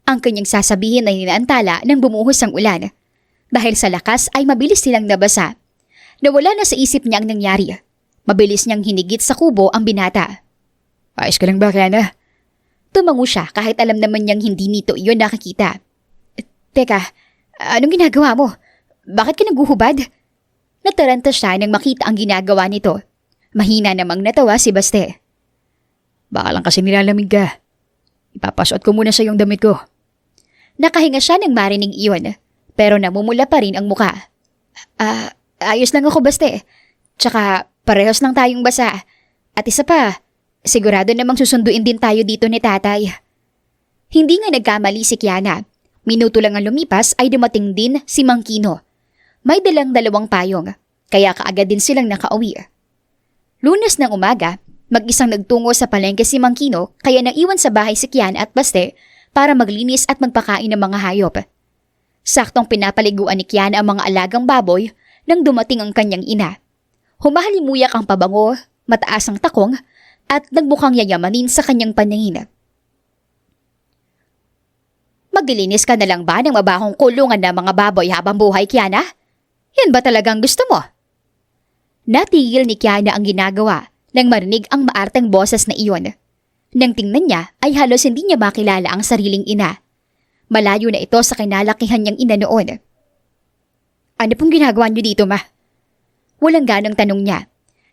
ang kanyang sasabihin ay ninaantala nang bumuhos ang ulan. Dahil sa lakas ay mabilis silang nabasa. Nawala na sa isip niya ang nangyari. Mabilis niyang hinigit sa kubo ang binata. Ayos ka lang ba, Kiana? Tumango siya kahit alam naman niyang hindi nito iyon nakakita. Teka, anong ginagawa mo? Bakit ka naguhubad? Nataranta siya nang makita ang ginagawa nito. Mahina namang natawa si Baste. Baka lang kasi nilalamig ka. Ipapasuot ko muna sa iyong damit ko. Nakahinga siya nang marinig iyon, pero namumula pa rin ang muka. Ayos lang ako, Baste. Tsaka parehas lang tayong basa. At isa pa, sigurado namang susunduin din tayo dito ni tatay. Hindi nga nagkamali si Kiana. Minuto lang ang lumipas ay dumating din si Mang Kino. May dalang 2 payong, kaya kaagad din silang nakauwi. Lunes ng umaga, mag-isang nagtungo sa palengke si Mang Kino kaya naiwan sa bahay si Kiana at Baste para maglinis at magpakain ng mga hayop. Saktong pinapaliguan ni Kiana ang mga alagang baboy nang dumating ang kanyang ina. Humahalimuyak ang pabango, mataas ang takong, at nagmukhang yayamanin sa kanyang paningin. Maglilinis ka na lang ba ng mabahong kulungan ng mga baboy habang buhay, Kiana? Yan ba talagang gusto mo? Natigil ni Kiana ang ginagawa nang marinig ang maarteng boses na iyon. Nang tingnan niya ay halos hindi niya makilala ang sariling ina. Malayo na ito sa kinalakihan niyang ina noon. Ano pong ginagawa niyo dito, ma? Walang ganang tanong niya.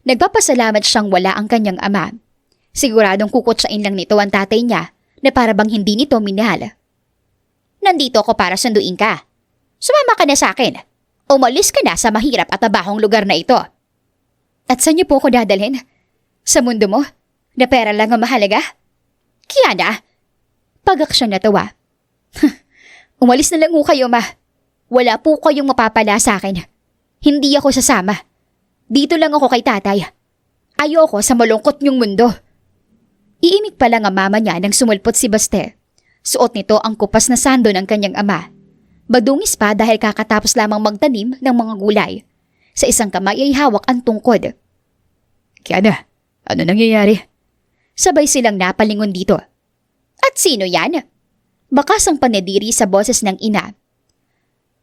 Nagpapasalamat siyang wala ang kanyang ama. Siguradong kukutsain lang nito ang tatay niya na para bang hindi nito minahal. Nandito ako para sunduin ka. Sumama ka na sa akin. Umalis ka na sa mahirap at abahong lugar na ito. At saan niyo po ako dadalhin? Sa mundo mo? Na pera lang ang mahalaga? Kiana! Pagak siya natawa. Umalis na lang ho kayo, ma. Wala po kayong mapapala sa akin. Hindi ako sasama. Dito lang ako kay tatay. Ayoko sa malungkot niyong mundo. Iimik pa lang ang mama niya nang sumulpot si Baste. Suot nito ang kupas na sando ng kanyang ama. Badungis pa dahil kakatapos lamang magtanim ng mga gulay. Sa isang kamay ay hawak ang tungkod. Kiana, ano nangyayari? Sabay silang napalingon dito. At sino yan? Bakas ang panadiri sa boses ng ina.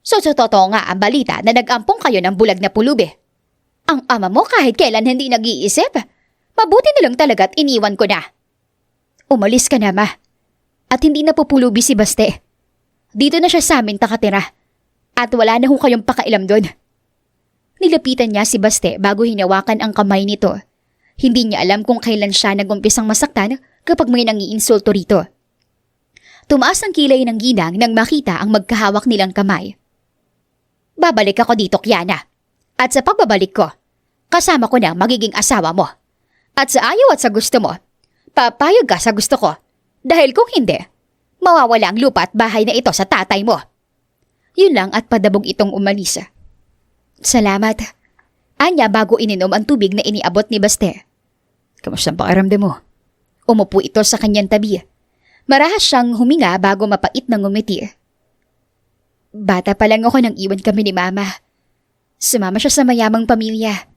So totoo nga ang balita na nag-ampong kayo ng bulag na pulubi. Ang ama mo kahit kailan hindi nag-iisip. Mabuti na lang talaga't iniwan ko na. Umalis ka na, ma. At hindi na pupulubi si Baste. Dito na siya sa amin nakatira. At wala na ho kayong pakailam doon. Nilapitan niya si Baste bago hinawakan ang kamay nito. Hindi niya alam kung kailan siya nagumpisang masaktan kapag may nangiinsulto rito. Tumaas ang kilay ng ginang nang makita ang magkahawak nilang kamay. Babalik ako dito, Kiana. At sa pagbabalik ko, kasama ko na ang magiging asawa mo. At sa ayaw at sa gusto mo, papayag ka sa gusto ko. Dahil kung hindi, mawawala ang lupa at bahay na ito sa tatay mo. Yun lang at padabog itong umalis. Salamat. Anya bago ininom ang tubig na iniabot ni Baste. Kamusta ang pakiramdam mo? Umupo ito sa kanyang tabi. Marahas siyang huminga bago mapait na ngumiti. Bata pa lang ako nang iwan kami ni Mama. Sumama siya sa mayamang pamilya.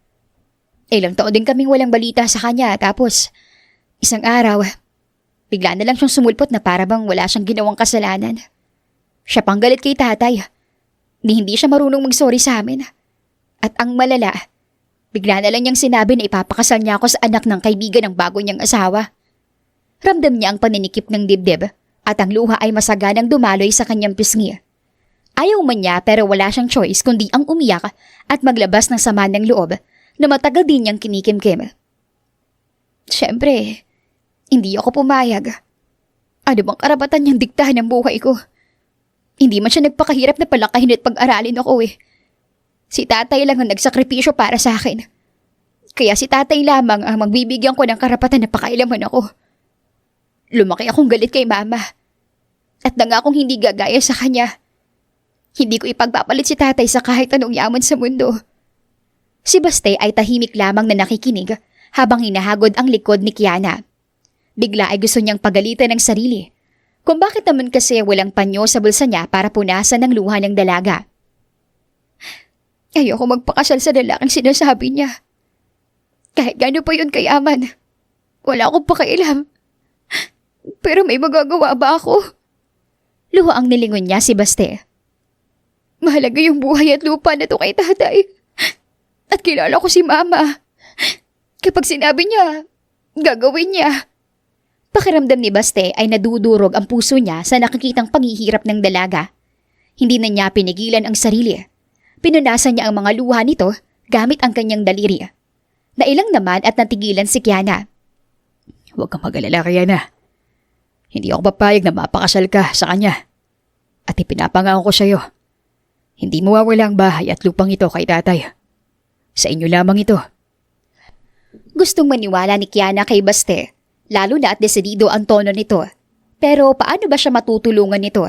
Ilang taon din kaming walang balita sa kanya tapos isang araw, bigla na lang siyang sumulpot na para bang wala siyang ginawang kasalanan. Siya pang galit kay tatay. Ni hindi siya marunong mag-sorry sa amin. At ang malala, bigla na lang niyang sinabi na ipapakasal niya ako sa anak ng kaibigan ng bago niyang asawa. Ramdam niya ang paninikip ng dibdib at ang luha ay masaganang dumaloy sa kanyang pisngi. Ayaw man niya pero wala siyang choice kundi ang umiyak at maglabas ng sama ng loob na matagal din niyang kinikimkim. Siyempre, hindi ako pumayag. Ano bang karapatan niyang diktahan ng buhay ko? Hindi man siya nagpakahirap na palakahin at pag-aralin ako eh. Si tatay lang ang nagsakripisyo para sa akin. Kaya si tatay lamang ang magbibigyan ko ng karapatan na pakailaman ako. Lumaki akong galit kay mama. At nangakong hindi gagaya sa kanya. Hindi ko ipagpapalit si tatay sa kahit anong yaman sa mundo. Si Baste ay tahimik lamang na nakikinig habang hinahagod ang likod ni Kiana. Bigla ay gusto niyang pagalitan ng sarili. Kung bakit naman kasi walang panyo sa bulsa niya para punasan ng luha ng dalaga. Ayoko magpakasal sa lalaking sinasabi niya. Kahit gaano pa yun kayaman. Wala akong pakialam. Pero may magagawa ba ako? Luha ang nilingon niya si Baste. Mahalaga yung buhay at lupa na to kay tatay. At kilala ko si mama. Kapag sinabi niya, gagawin niya. Pakiramdam ni Baste ay nadudurog ang puso niya sa nakikitang paghihirap ng dalaga. Hindi na niya pinigilan ang sarili. Pinunasan niya ang mga luha nito gamit ang kanyang daliri. Nailang naman at natigilan si Kiana. Huwag kang mag-alala, Kiana. Hindi ako papayag na mapakasal ka sa kanya. At ipinapangako ko sa iyo, hindi mawawala ang bahay at lupang ito kay tatay. Sa inyo lamang ito. Gustong maniwala ni Kiana kay Baste, lalo na at desidido ang tono nito. Pero paano ba siya matutulungan nito?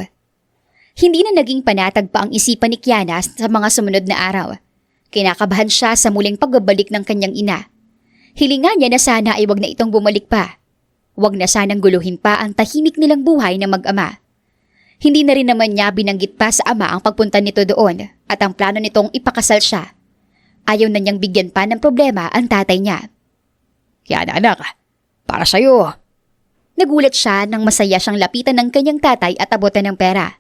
Hindi na naging panatag pa ang isipan ni Kiana sa mga sumunod na araw. Kinakabahan siya sa muling pagbabalik ng kanyang ina. Hilingan niya na sana ay wag na itong bumalik pa. Wag na sanang guluhin pa ang tahimik nilang buhay na mag-ama. Hindi na rin naman niya binanggit pa sa ama ang pagpunta nito doon at ang plano nitong ipakasal siya. Ayaw na niyang bigyan pa ng problema ang tatay niya. Kiana anak, para sa'yo. Nagulat siya nang masaya siyang lapitan ng kanyang tatay at abutan ng pera.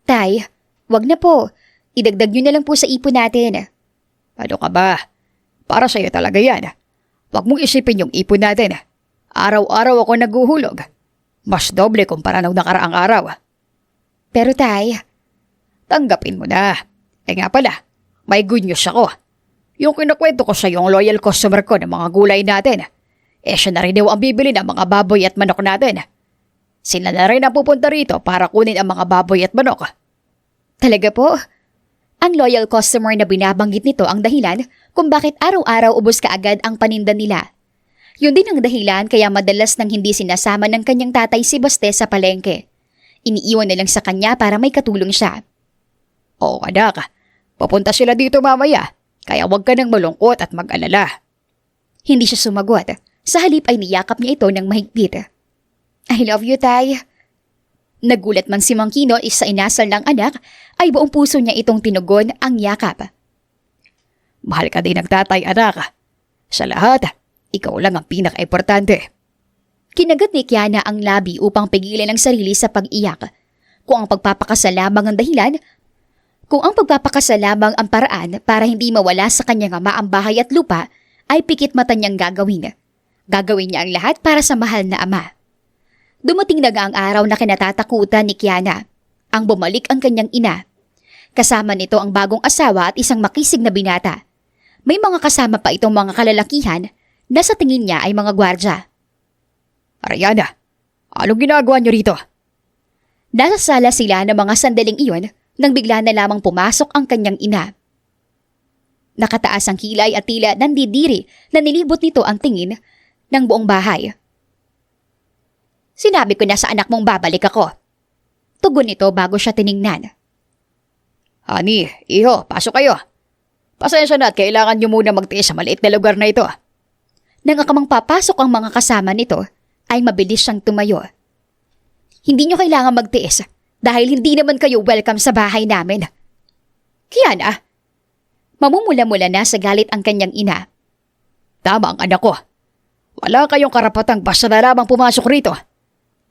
Tay, wag na po. Idagdag niyo na lang po sa ipon natin. Ano ka ba? Para sa'yo talaga yan. Huwag mong isipin yung ipon natin. Araw-araw ako naguhulog. Mas doble kumpara nung nakaraang araw. Pero tay, Tanggapin mo na. Nga pala, may good news ako. Yung kinukwento ko sa yung loyal customer ko ng mga gulay natin. Siya na rin daw ang bibili ng mga baboy at manok natin. Sila na rin ang pupunta rito para kunin ang mga baboy at manok. talaga po? Ang loyal customer na binabanggit nito ang dahilan kung bakit araw-araw ubos kaagad ang paninda nila. Yun din ang dahilan kaya madalas nang hindi sinasama ng kanyang tatay si Baste sa palengke. Iniiwan na lang sa kanya para may katulong siya. Oo anak, papunta sila dito mamaya, kaya huwag ka nang malungkot at mag-alala. Hindi siya sumagot. Sa halip ay niyakap niya ito ng mahigpit. I love you, Tay. Nagulat man si Mang Kino sa inasal ng anak ay buong puso niya itong tinugon ang yakap. Mahal ka din ng tatay anak. Sa lahat, ikaw lang ang pinaka-importante. Kinagat ni Kiana ang labi upang pigilan ang sarili sa pag-iyak. Kung ang pagpapakasal lamang ang dahilan, kung ang pagpapakasal lamang ang paraan para hindi mawala sa kanyang ama ang bahay at lupa, ay pikit mata niyang gagawin. Gagawin niya ang lahat para sa mahal na ama. Dumating na nga ang araw na kinatatakutan ni Kiana. Ang bumalik ang kanyang ina. Kasama nito ang bagong asawa at isang makisig na binata. May mga kasama pa itong mga kalalakihan na sa tingin niya ay mga gwardya. Ariana, anong ginagawa niyo rito? Nasa sala sila ng mga sandaling iyon nang bigla na lamang pumasok ang kanyang ina. Nakataas ang kilay at tila nandidiri na nilibot nito ang tingin ng buong bahay. Sinabi ko na sa anak mong babalik ako. Tugon nito bago siya tiningnan. Honey, iho, pasok kayo. Pasensya na at kailangan niyo muna magtiis sa maliit na lugar na ito. Nang akamang papasok ang mga kasama nito, ay mabilis siyang tumayo. Hindi niyo kailangan magtiis dahil hindi naman kayo welcome sa bahay namin. Kiana, mamumula-mula na sa galit ang kanyang ina. Tama ang anak ko. Wala kayong karapatang basta na lamang pumasok rito.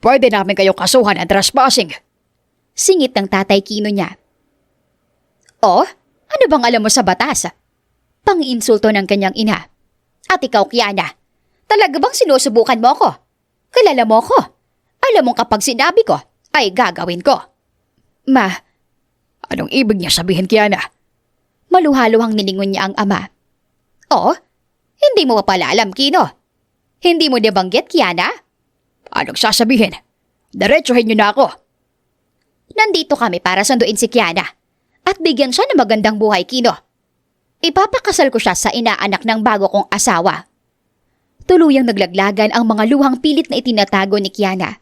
Pwede namin kayong kasuhan ng trespassing. Singit ng tatay Kino niya. Oh, ano bang alam mo sa batas? Pang-insulto ng kanyang ina. At ikaw, Kiana, talaga bang sinusubukan mo ko? Kilala mo ko? Alam mong kapag sinabi ko, ay gagawin ko. Ma, Anong ibig niya sabihin, Kiana? maluhaluhang nilingon niya ang ama. Oh, hindi mo pa pala alam, Kino. Hindi mo nabanggit, Kiana? Anong sasabihin? Diretsuhin niyo na ako. Nandito kami para sanduin si Kiana at bigyan siya ng magandang buhay, Kino. Ipapakasal ko siya sa inaanak ng bago kong asawa. Tuluyang naglaglagan ang mga luhang pilit na itinatago ni Kiana.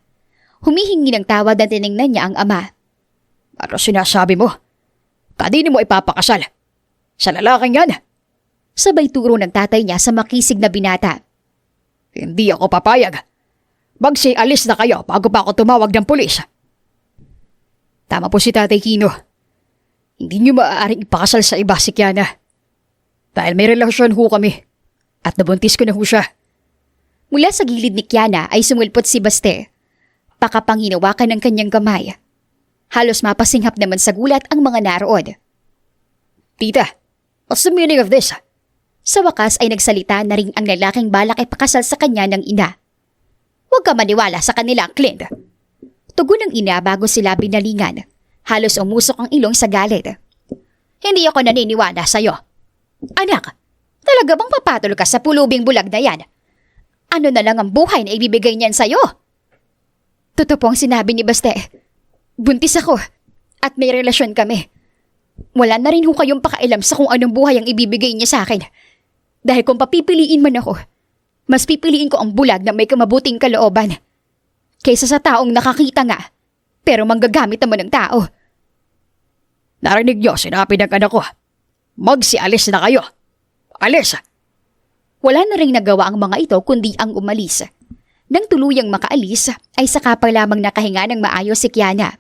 Humihingi ng tawad at tiningnan niya ang ama. Ano sinasabi mo? Kanino mo ipapakasal? Sa lalaking yan? Sabay turo ng tatay niya sa makisig na binata. Hindi ako papayag. Magsialis na kayo bago pa ako tumawag ng pulis. Tama po si Tatay Kino. Hindi niyo maaaring ipakasal sa iba si Kiana. Dahil may relasyon ho kami. At nabuntis ko na ho siya. Mula sa gilid ni Kiana ay sumulpot si Baste. Pakapanginawakan ng kanyang kamay. Halos mapasinghap naman sa gulat ang mga naroon. Tita, what's the meaning of this? Sa wakas ay nagsalita na rin ang lalaking balak ay pakasal sa kanya ng ina. Huwag ka maniwala sa kanila, Clint. Tugon ng ina bago sila binalingan. Halos umusok ang ilong sa galit. Hindi ako naniniwala sa'yo. Anak, talaga bang papatol ka sa pulubing bulag na yan? Ano na lang ang buhay na ibibigay niyan sa'yo? Totoo po ang sinabi ni Baste. Buntis ako at may relasyon kami. Wala na rin ho kayong pakailam sa kung anong buhay ang ibibigay niya sa akin. Dahil kung papipiliin man ako, mas pipiliin ko ang bulag na may kamabuting kalooban. Kaysa sa taong nakakita nga, pero manggagamit naman ng tao. Narinig niyo, sinabi ng anak ko. Magsialis na kayo. Alis! Wala na rin nagawa ang mga ito kundi ang umalis. Nang tuluyang makaalis, ay saka pa lamang nakahinga ng maayos si Kiana.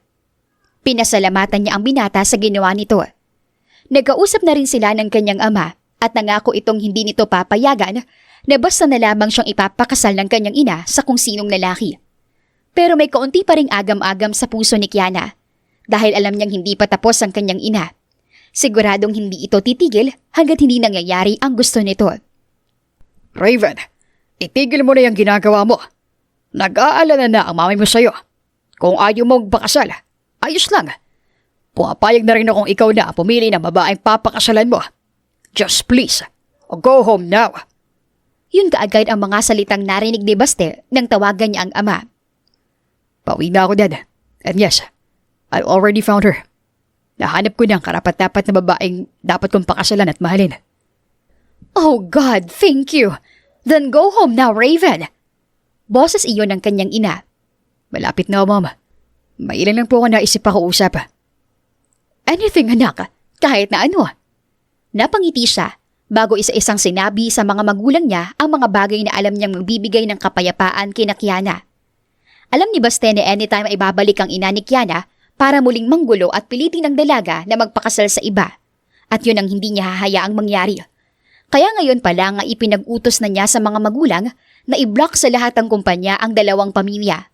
Pinasalamatan niya ang binata sa ginawa nito. Nagkausap na rin sila ng kanyang ama at nangako itong hindi nito papayagan na basta na lamang siyang ipapakasal ng kanyang ina sa kung sinong lalaki. Pero may kaunti pa ring agam-agam sa puso ni Kiana dahil alam niyang hindi pa tapos ang kanyang ina. Siguradong hindi ito titigil hanggat hindi nangyayari ang gusto nito. Raven, itigil mo na yung ginagawa mo. Nag-aalala na ang mami mo sa'yo. Kung ayaw mong pakasal, ayos lang. Pumapayag na rin akong ikaw na pumili ng babaeng papakasalan mo. Just please, go home now. Yun kaagad ang mga salitang narinig ni Baste nang tawagan niya ang ama. Pauwi na ako, Dad. And yes, I already found her. Nahanap ko na ang karapat-dapat na babaeng dapat kong pakasalan at mahalin. Oh God, thank you. Then go home now, Raven. Boses iyon ng kanyang ina. Malapit na, Mom. May ilan lang po ako naisip pa kausap. Anything, anak. Kahit na ano. Napangiti siya bago isa-isang sinabi sa mga magulang niya ang mga bagay na alam niyang magbibigay ng kapayapaan kina Kiana. Alam ni Baste na anytime ay babalik ang ina ni Kiana para muling manggulo at pilitin ng dalaga na magpakasal sa iba. At yun ang hindi niya hahayaang mangyari. Kaya ngayon pa lang ay ipinag-utos na niya sa mga magulang na i-block sa lahat ng kumpanya ang dalawang pamilya.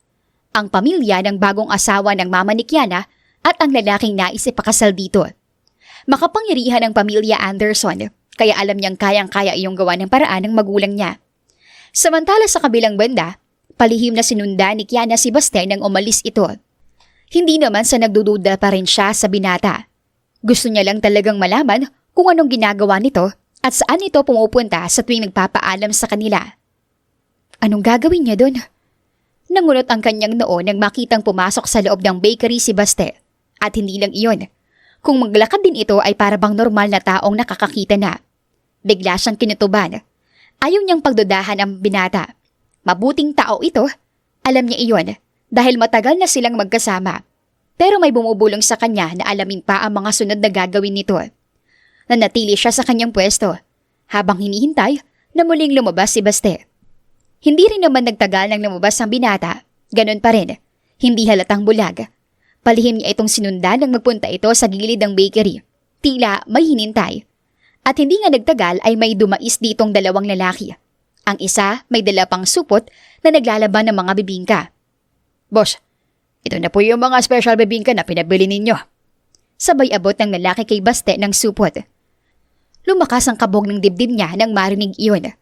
Ang pamilya ng bagong asawa ng mama ni Kiana at ang lalaking nais ipakasal dito. Makapangyarihan ang pamilya Anderson, kaya alam niyang kayang-kaya iyong gawa ng paraan ng magulang niya. Samantala sa kabilang banda, palihim na sinunda ni Kiana si Baste nang umalis ito. Hindi naman sa nagdududa pa rin siya sa binata. Gusto niya lang talagang malaman kung anong ginagawa nito at saan ito pumupunta sa tuwing nagpapaalam sa kanila. Anong gagawin niya doon? Nangunot ang kanyang noo nang makitang pumasok sa loob ng bakery si Baste. At hindi lang iyon. Kung maglakad din ito ay para bang normal na taong nakakakita na. Bigla siyang kinutuban. Ayaw niyang pagdudahan ang binata. Mabuting tao ito. Alam niya iyon dahil matagal na silang magkasama. Pero may bumubulong sa kanya na alamin pa ang mga sunod na gagawin nito. Nanatili siya sa kanyang pwesto habang hinihintay na muling lumabas si Baste. Hindi rin naman nagtagal nang lumabas ang binata. Ganon pa rin. Hindi halatang bulag. Palihim niya itong sinundan nang magpunta ito sa gilid ng bakery. Tila may hinintay. At hindi nga nagtagal ay may dumais ditong dalawang lalaki. Ang isa may dala pang supot na naglalaban ng mga bibingka. Boss, ito na po yung mga special bibingka na pinabili ninyo. Sabay abot ng lalaki kay Baste ng supot. Lumakas ang kabog ng dibdib niya nang marinig iyon.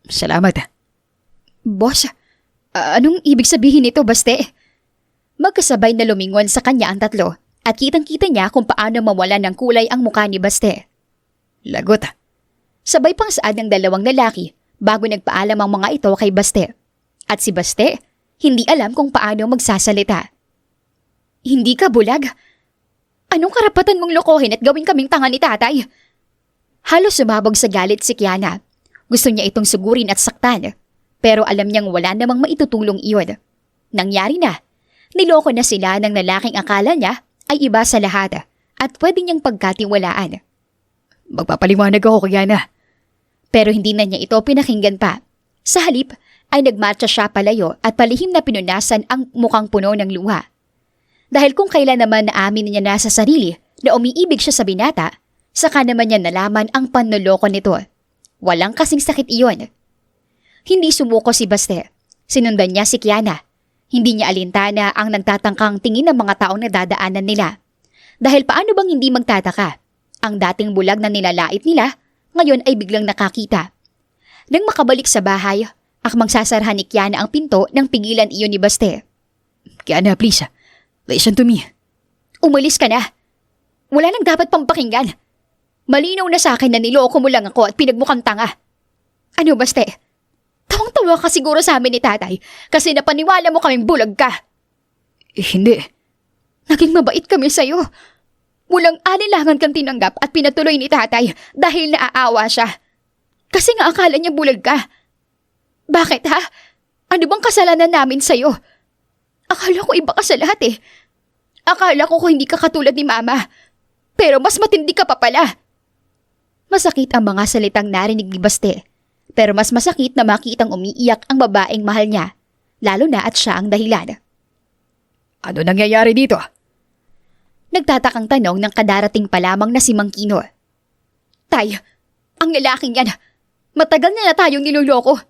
Salamat. Boss, anong ibig sabihin nito, Baste? Magkasabay na lumingon sa kanya ang tatlo at kitang-kita niya kung paano mawala ng kulay ang mukha ni Baste. Lagot. Sabay pang saad ng dalawang lalaki bago nagpaalam ang mga ito kay Baste. At si Baste, hindi alam kung paano magsasalita. Hindi ka bulag? Anong karapatan mong lokohin at gawin kaming tanga ni tatay? Halos sumabog sa galit si Kiana. Gusto niya itong sugurin at saktan. Pero alam niyang wala namang maitutulong iyon. Nangyari na. Niloko na sila ng lalaking akala niya ay iba sa lahat at pwede niyang pagkatiwalaan. Magpapaliwanag ako, Kiana. Pero hindi na niya ito pinakinggan pa. Sa halip ay nagmarcha siya palayo at palihim na pinunasan ang mukhang puno ng luha. Dahil kung kailan naman naamin niya na sa sarili na umiibig siya sa binata, saka naman niya nalaman ang panloloko nito. Walang kasing sakit iyon. Hindi sumuko si Baste. Sinundan niya si Kiana. Hindi niya alintana ang nagtatangkang tingin ng mga taong nadadaanan nila. Dahil paano bang hindi magtataka? Ang dating bulag na nilalait nila, ngayon ay biglang nakakita. Nang makabalik sa bahay, akmang sasarhan ni Kiana ang pinto nang pigilan iyon ni Baste. Kiana, please. Listen to me. Umalis ka na. Wala nang dapat pang pakinggan. Malinaw na sa akin na niloko mo lang ako at pinagmukhang tanga. Ano, Baste? Tawang-tawa ka siguro sa amin ni tatay kasi napaniwala mo kaming bulag ka. Hindi. Naging mabait kami sa'yo. Walang alinlangan kang tinanggap at pinatuloy ni tatay dahil naaawa siya. Kasi nga akala niya bulag ka. Bakit ha? Ano bang kasalanan namin sa'yo? Akala ko iba ka sa lahat eh. Akala ko kung hindi ka katulad ni Mama. Pero mas matindi ka pa pala. Masakit ang mga salitang narinig ni Baste. Pero mas masakit na makitang umiiyak ang babaeng mahal niya. Lalo na at siya ang dahilan. Ano nangyayari dito? Nagtatakang tanong ng kadarating pa lamang na si Mang Kino. Tay, ang lalaking yan. Matagal na tayong niloloko.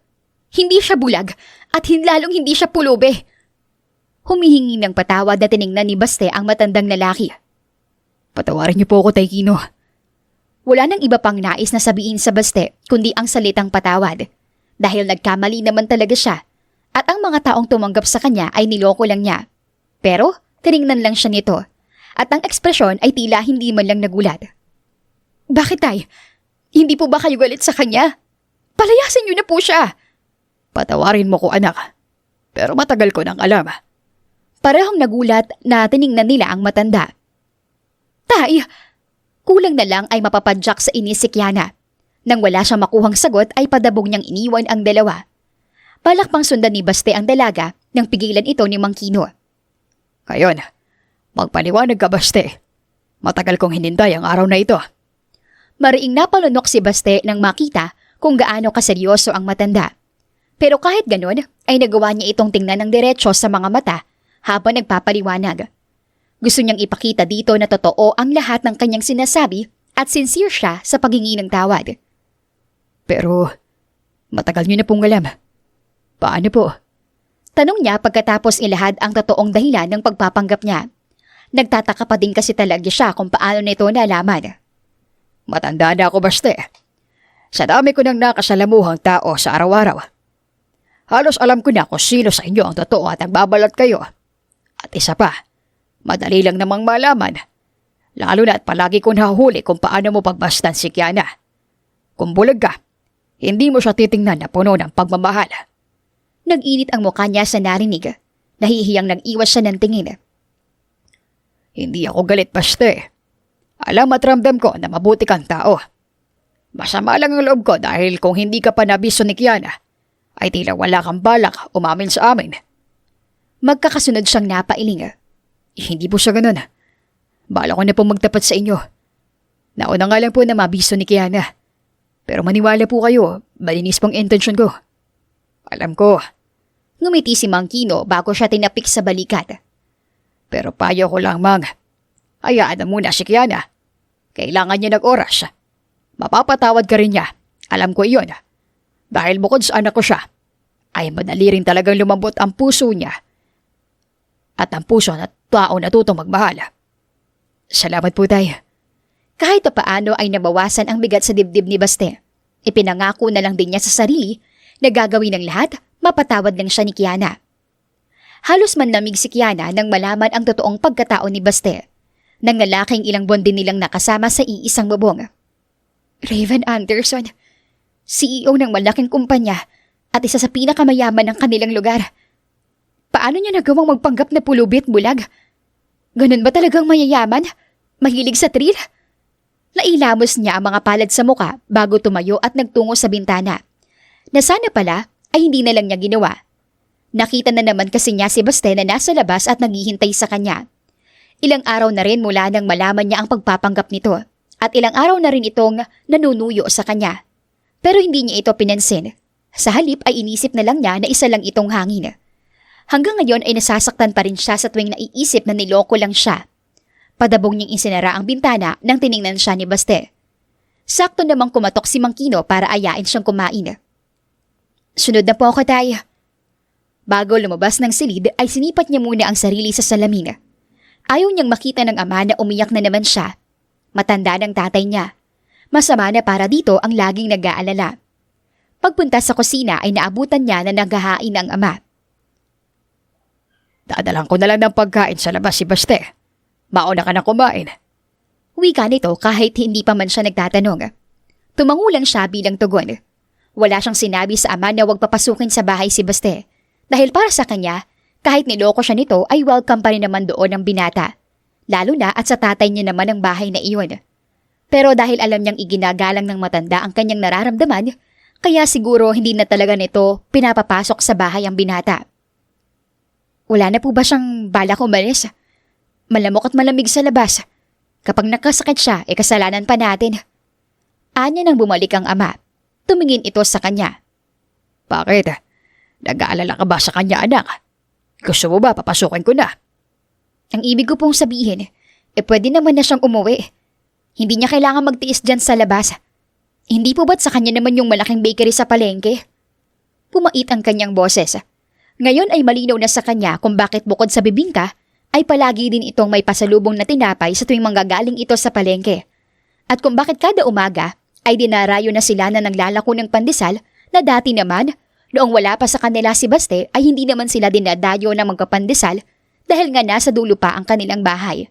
Hindi siya bulag at lalong hindi siya pulubi. Humihingi ng patawad na tiningnan ni Baste ang matandang lalaki. Patawarin niyo po ako, Tay Kino. Wala nang iba pang nais na sabihin sa Baste kundi ang salitang patawad. Dahil nagkamali naman talaga siya at ang mga taong tumanggap sa kanya ay niloko lang niya. Pero tiningnan lang siya nito at ang ekspresyon ay tila hindi man lang nagulat. Bakit tay? Hindi po ba kayo galit sa kanya? Palayasin niyo na po siya. Patawarin mo ko, anak. Pero matagal ko nang alam. Parehong nagulat na tiningnan nila ang matanda. Tay, kulang na lang ay mapapadyak sa inis si Kiana. Nang wala siyang makuhang sagot ay padabog niyang iniwan ang dalawa. Balak pang sundan ni Baste ang dalaga nang pigilan ito ni Mang Kino. Ngayon, magpaliwanag ka, Baste. Matagal kong hinintay ang araw na ito. Mariing napalunok si Baste nang makita kung gaano kaseryoso ang matanda. Pero kahit ganun, ay nagawa niya itong tingnan ng diretso sa mga mata habang nagpapaliwanag. Gusto niyang ipakita dito na totoo ang lahat ng kanyang sinasabi at sincere siya sa paghingi ng tawad. Pero, matagal niyo na pong alam. Paano po? Tanong niya pagkatapos ilahad ang totoong dahilan ng pagpapanggap niya. Nagtataka pa din kasi talaga siya kung paano nito nalaman. Matanda na ako, Baste. Sa dami ko nang nakasalamuhang tao sa araw-araw. Halos alam ko na kung sino sa inyo ang totoo at nagbabalat kayo. At isa pa, madali lang namang malaman. Lalo na at palagi ko nahuli kung paano mo pagbastan si Kiana. Kung bulag ka, hindi mo siya titingnan na puno ng pagmamahal. Nag-init ang mukha niya sa narinig. Nahihiyang nag-iwas siya ng tingin. Hindi ako galit, Baste. Alam at ramdam ko na mabuti kang tao. Masama lang ang loob ko dahil kung hindi ka pa nabiso ni Kiana, ay tila wala kang balak umamin sa amin. Magkakasunod siyang napailing. Hindi po siya ganun. Bala ko na po magtapat sa inyo. Nauna nga lang po na mabiso ni Kiana. Pero maniwala po kayo, malinis pong intensyon ko. Alam ko. Ngumiti si Mang Kino bago siya tinapik sa balikat. Pero payo ko lang, Mang. Hayaan na muna si Kiana. Kailangan niya ng-oras. Mapapatawad ka rin niya. Alam ko iyon. Dahil bukod sa anak ko siya, ay madali rin talagang lumambot ang puso niya. At ang puso na tao natutong magmahal. Salamat po, Tay. Kahit paano ay nabawasan ang bigat sa dibdib ni Baste. Ipinangako na lang din niya sa sarili na gagawin ng lahat, mapatawad lang siya ni Kiana. Halos manlamig si Kiana nang malaman ang totoong pagkatao ni Baste, ng lalaking ilang buwan din nilang nakasama sa iisang bubong. Raven Anderson, CEO ng malaking kumpanya at isa sa pinakamayaman ng kanilang lugar. Paano niya nagawang magpanggap na pulubi at bulag? Ganun ba talagang mayayaman? Mahilig sa thrill? Nailamos niya ang mga palad sa muka bago tumayo at nagtungo sa bintana, na sana pala ay hindi na lang niya ginawa. Nakita na naman kasi niya si Baste na nasa labas at naghihintay sa kanya. Ilang araw na rin mula nang malaman niya ang pagpapanggap nito at ilang araw na rin itong nanunuyo sa kanya. Pero hindi niya ito pinansin. Sa halip ay inisip na lang niya na isa lang itong hangin. Hanggang ngayon ay nasasaktan pa rin siya sa tuwing naiisip na niloko lang siya. Padabog niyang isinara ang bintana nang tiningnan siya ni Baste. Sakto namang kumatok si Mang Kino para ayain siyang kumain. Sunod na po ako, Tay. Bago lumabas ng silid ay sinipat niya muna ang sarili sa salamin. Ayaw niyang makita ng ama na umiyak na naman siya. Matanda ng tatay niya. Masama na para dito ang laging nag-aalala. Pagpunta sa kusina ay naabutan niya na naghahain ang ama. Dadalang ko na lang ng pagkain sa labas si Baste. Mauna ka na kumain. Wika nito kahit hindi pa man siya nagtatanong. Tumango lang siya bilang tugon. Wala siyang sinabi sa ama na huwag papasukin sa bahay si Baste. Dahil para sa kanya, kahit niloko siya nito ay welcome pa rin naman doon ang binata. Lalo na at sa tatay niya naman ang bahay na iyon. Pero dahil alam niyang iginagalang ng matanda ang kanyang nararamdaman, kaya siguro hindi na talaga nito pinapapasok sa bahay ang binata. Wala na po ba siyang balak umalis? Malamok at malamig sa labas. Kapag nakasakit siya, kasalanan pa natin. Anya nang bumalik ang ama. Tumingin ito sa kanya. Bakit? Nag-aalala ka ba sa kanya, anak? Gusto mo ba papasukin ko na? Ang ibig ko pong sabihin, pwede naman na siyang umuwi. Hindi niya kailangan magtiis dyan sa labas. Hindi po ba't sa kanya naman yung malaking bakery sa palengke? Pumait ang kanyang boses. Ngayon ay malinaw na sa kanya kung bakit bukod sa bibingka, ay palagi din itong may pasalubong na tinapay sa tuwing manggagaling ito sa palengke. At kung bakit kada umaga ay dinarayo na sila na naglalako ng pandesal na dati naman, noong wala pa sa kanila si Baste ay hindi naman sila dinadayo na magpapandesal dahil nga nasa dulo pa ang kanilang bahay.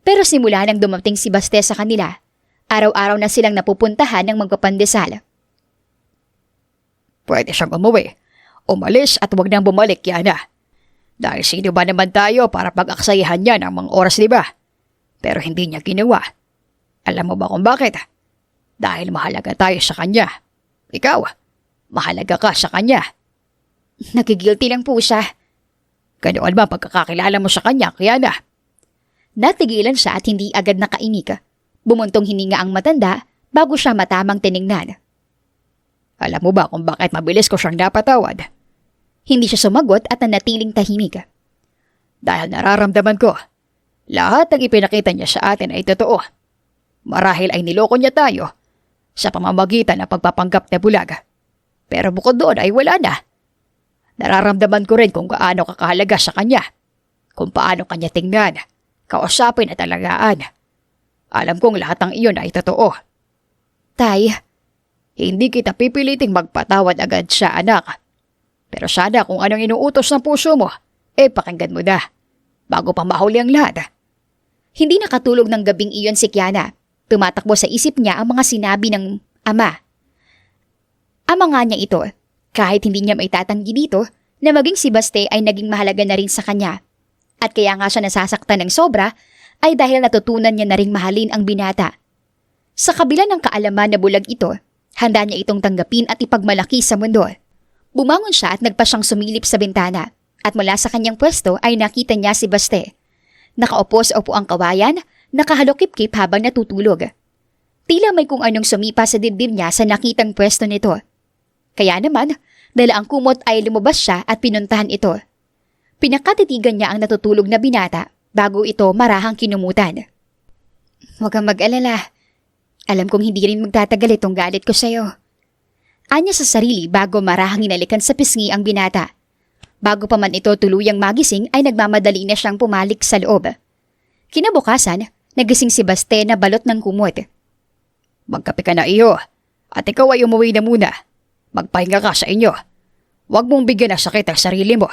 Pero simula nang dumating si Baste sa kanila, araw-araw na silang napupuntahan ng magpapandesal. Pwede siyang umuwi. Umalis at huwag nang bumalik, Yana. Dahil sino ba naman tayo para pag-aksayahan niya ng mga oras, di ba? Pero hindi niya ginawa. Alam mo ba kung bakit? Dahil mahalaga tayo sa kanya. Ikaw, mahalaga ka sa kanya. Nagigilty lang po siya. Ganoon ba pagkakakilala mo sa kanya, Yana? Natigilan siya at hindi agad nakainig. Bumuntong hininga ang matanda bago siya matamang tiningnan. Alam mo ba kung bakit mabilis ko siyang napatawad? Hindi siya sumagot at nanatiling tahimik. Dahil nararamdaman ko, lahat ng ipinakita niya sa atin ay totoo. Marahil ay niloko niya tayo sa pamamagitan ng pagpapanggap na bulag. Pero bukod doon ay wala na. Nararamdaman ko rin kung gaano kakahalaga sa kanya. Kung paano kanya tingnan, kausapin at alagaan. Alam kong lahat ng iyon ay totoo. Tay, hindi kita pipiliting magpatawad agad siya, anak. Pero sana kung anong inuutos ng puso mo, pakinggan mo na, bago pa mahuli ang lahat. Hindi nakatulog ng gabing iyon si Kiana. Tumatakbo sa isip niya ang mga sinabi ng ama. Ama nga niya ito, kahit hindi niya maitatanggi dito na maging si Baste ay naging mahalaga na rin sa kanya. At kaya nga siya nasasaktan ng sobra ay dahil natutunan niya na ring mahalin ang binata. Sa kabila ng kaalaman na bulag ito, handa niya itong tanggapin at ipagmalaki sa mundo. Bumangon siya at nagpa siyang sumilip sa bintana at mula sa kanyang pwesto ay nakita niya si Baste. Nakaupo sa upuang kawayan, nakahalokip-kip habang natutulog. Tila may kung anong sumipa sa dibdib niya sa nakitang pwesto nito. Kaya naman, dala ang kumot ay lumabas siya at pinuntahan ito. Pinakatitigan niya ang natutulog na binata bago ito marahang kinumutan. Huwag kang mag-alala. Alam kong hindi rin magtatagal itong galit ko sa'yo. Anya sa sarili bago marahang inalikan sa pisngi ang binata. Bago pa man ito tuluyang magising ay nagmamadali na siyang pumalik sa loob. Kinabukasan, Nagising si Baste na balot ng kumot. Magkape ka na iyo. At ikaw ay umuwi na muna. Magpahinga ka sa inyo. Huwag mong bigyan ng sakit ang sarili mo.